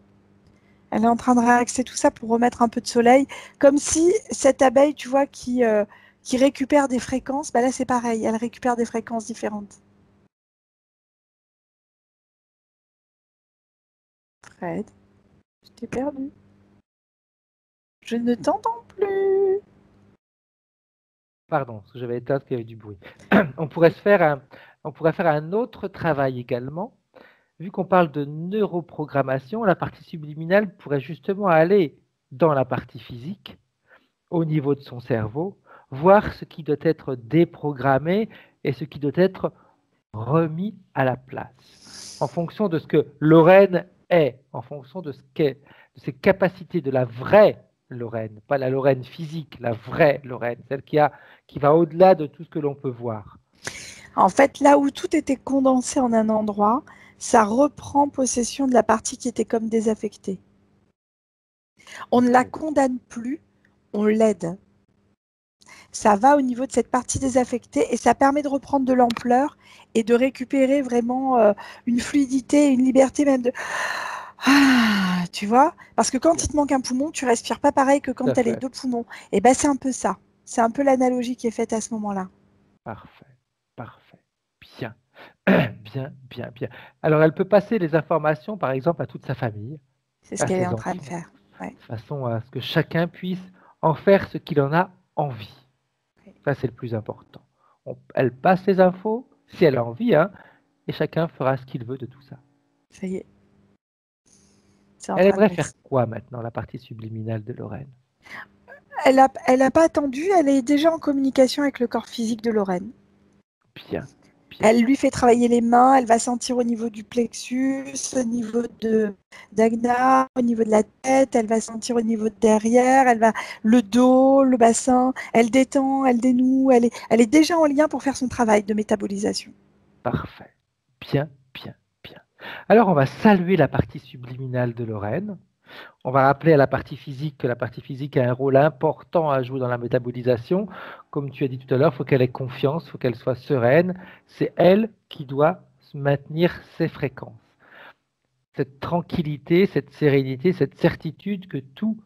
Elle est en train de réaxer tout ça pour remettre un peu de soleil. Comme si cette abeille, tu vois, qui récupère des fréquences, ben là, c'est pareil. Elle récupère des fréquences différentes. Fred, je t'ai perdu. Je ne t'entends plus. Pardon, parce que j'avais éteint parce qu'il y avait du bruit. On pourrait faire un autre travail également. Vu qu'on parle de neuroprogrammation, la partie subliminale pourrait justement aller dans la partie physique, au niveau de son cerveau, voir ce qui doit être déprogrammé et ce qui doit être remis à la place, en fonction de ce que Lorraine est, en fonction de de ses capacités, de la vraie Lorraine, pas la Lorraine physique, la vraie Lorraine, celle qui va au-delà de tout ce que l'on peut voir. En fait, là où tout était condensé en un endroit, ça reprend possession de la partie qui était comme désaffectée. On ne la condamne plus, on l'aide. Ça va au niveau de cette partie désaffectée et ça permet de reprendre de l'ampleur et de récupérer vraiment une fluidité, une liberté même de... Ah, tu vois? Parce que quand il te manque un poumon, tu respires pas pareil que quand tu as les deux poumons. Et ben c'est un peu ça. C'est un peu l'analogie qui est faite à ce moment-là. Parfait, parfait, bien, bien, bien, bien. Alors, elle peut passer les informations, par exemple, à toute sa famille, C'est ce à qu'elle est ses en train de enfants, faire. Ouais. de façon à ce que chacun puisse en faire ce qu'il en a envie. Ça, c'est le plus important. Elle passe les infos, si elle a envie, hein, et chacun fera ce qu'il veut de tout ça. Ça y est. C'est en Elle train de aimerait passer. faire quoi maintenant, la partie subliminale de Lorraine? Elle a pas attendu, elle est déjà en communication avec le corps physique de Lorraine. Bien, bien. Elle lui fait travailler les mains, elle va sentir au niveau du plexus, au niveau d'Agna, au niveau de la tête, elle va sentir au niveau de derrière, elle va le dos, le bassin, elle détend, elle dénoue, elle est déjà en lien pour faire son travail de métabolisation. Parfait. Bien, bien, bien. Alors, on va saluer la partie subliminale de Lorraine On va rappeler à la partie physique que la partie physique a un rôle important à jouer dans la métabolisation. Comme tu as dit tout à l'heure, il faut qu'elle ait confiance, il faut qu'elle soit sereine. C'est elle qui doit maintenir ses fréquences. Cette tranquillité, cette sérénité, cette certitude que tout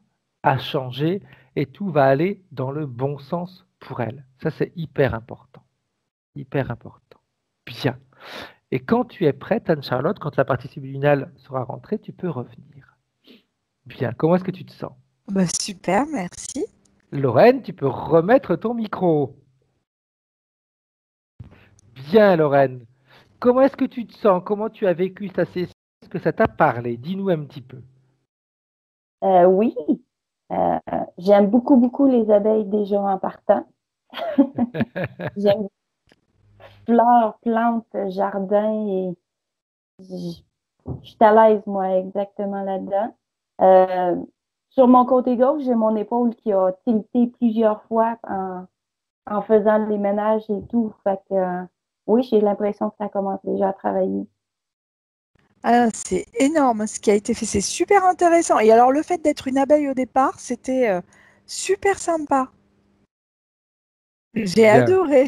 a changé et tout va aller dans le bon sens pour elle. Ça, c'est hyper important. Hyper important. Bien. Et quand tu es prête, Anne-Charlotte, quand la partie subliminale sera rentrée, tu peux revenir. Bien. Comment est-ce que tu te sens? Bah, super, merci. Lorraine, tu peux remettre ton micro. Bien, Lorraine. Comment est-ce que tu te sens? Comment tu as vécu ta session? Est-ce que ça t'a parlé? Dis-nous un petit peu. Oui, euh, j'aime beaucoup, beaucoup les abeilles déjà en partant. J'aime fleurs, plantes, jardin et je je suis à l'aise, moi, exactement là-dedans. Euh, sur mon côté gauche, j'ai mon épaule qui a tilté plusieurs fois en faisant les ménages et tout. Fait que, oui, j'ai l'impression que ça commence déjà à travailler. Ah, c'est énorme ce qui a été fait, c'est super intéressant. Et alors le fait d'être une abeille au départ, c'était super sympa. J'ai Bien. adoré.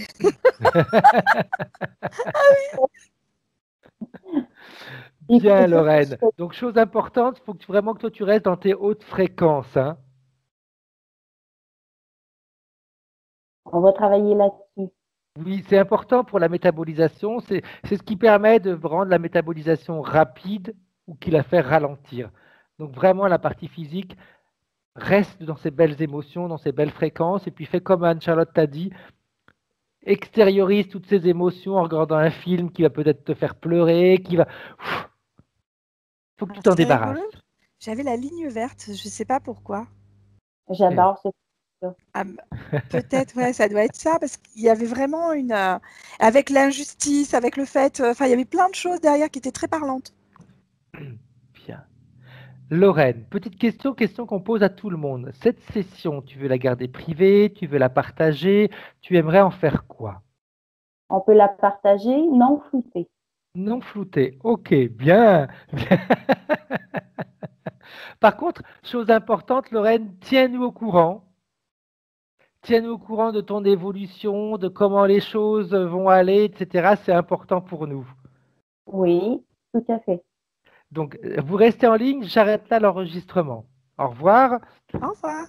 Et puis, Bien, ça, Lorraine. Donc, chose importante, il faut que vraiment que toi, tu restes dans tes hautes fréquences, hein. on va travailler là-dessus. Oui, c'est important pour la métabolisation. C'est ce qui permet de rendre la métabolisation rapide ou qui la fait ralentir. Donc, vraiment, la partie physique reste dans ces belles émotions, dans ces belles fréquences. Et puis, fais comme Anne-Charlotte t'a dit, extériorise toutes ces émotions en regardant un film qui va peut-être te faire pleurer, qui va. Il faut que tu Alors, t'en c'est rigolo. débarrasses. J'avais la ligne verte, je ne sais pas pourquoi. J'adore ça. Ah, peut-être, ouais, ça doit être ça, parce qu'il y avait vraiment avec l'injustice, avec le fait, enfin, il y avait plein de choses derrière qui étaient très parlantes. Bien. Lorraine, petite question qu'on pose à tout le monde. Cette session, tu veux la garder privée, tu veux la partager, tu aimerais en faire quoi? On peut la partager non floutée. Non floutée. Ok, bien. Bien. Par contre, chose importante, Lorraine, tiens-nous au courant. Tiens-nous au courant de ton évolution, de comment les choses vont aller, etc. C'est important pour nous. Oui, tout à fait. Donc, vous restez en ligne, j'arrête là l'enregistrement. Au revoir. Au revoir.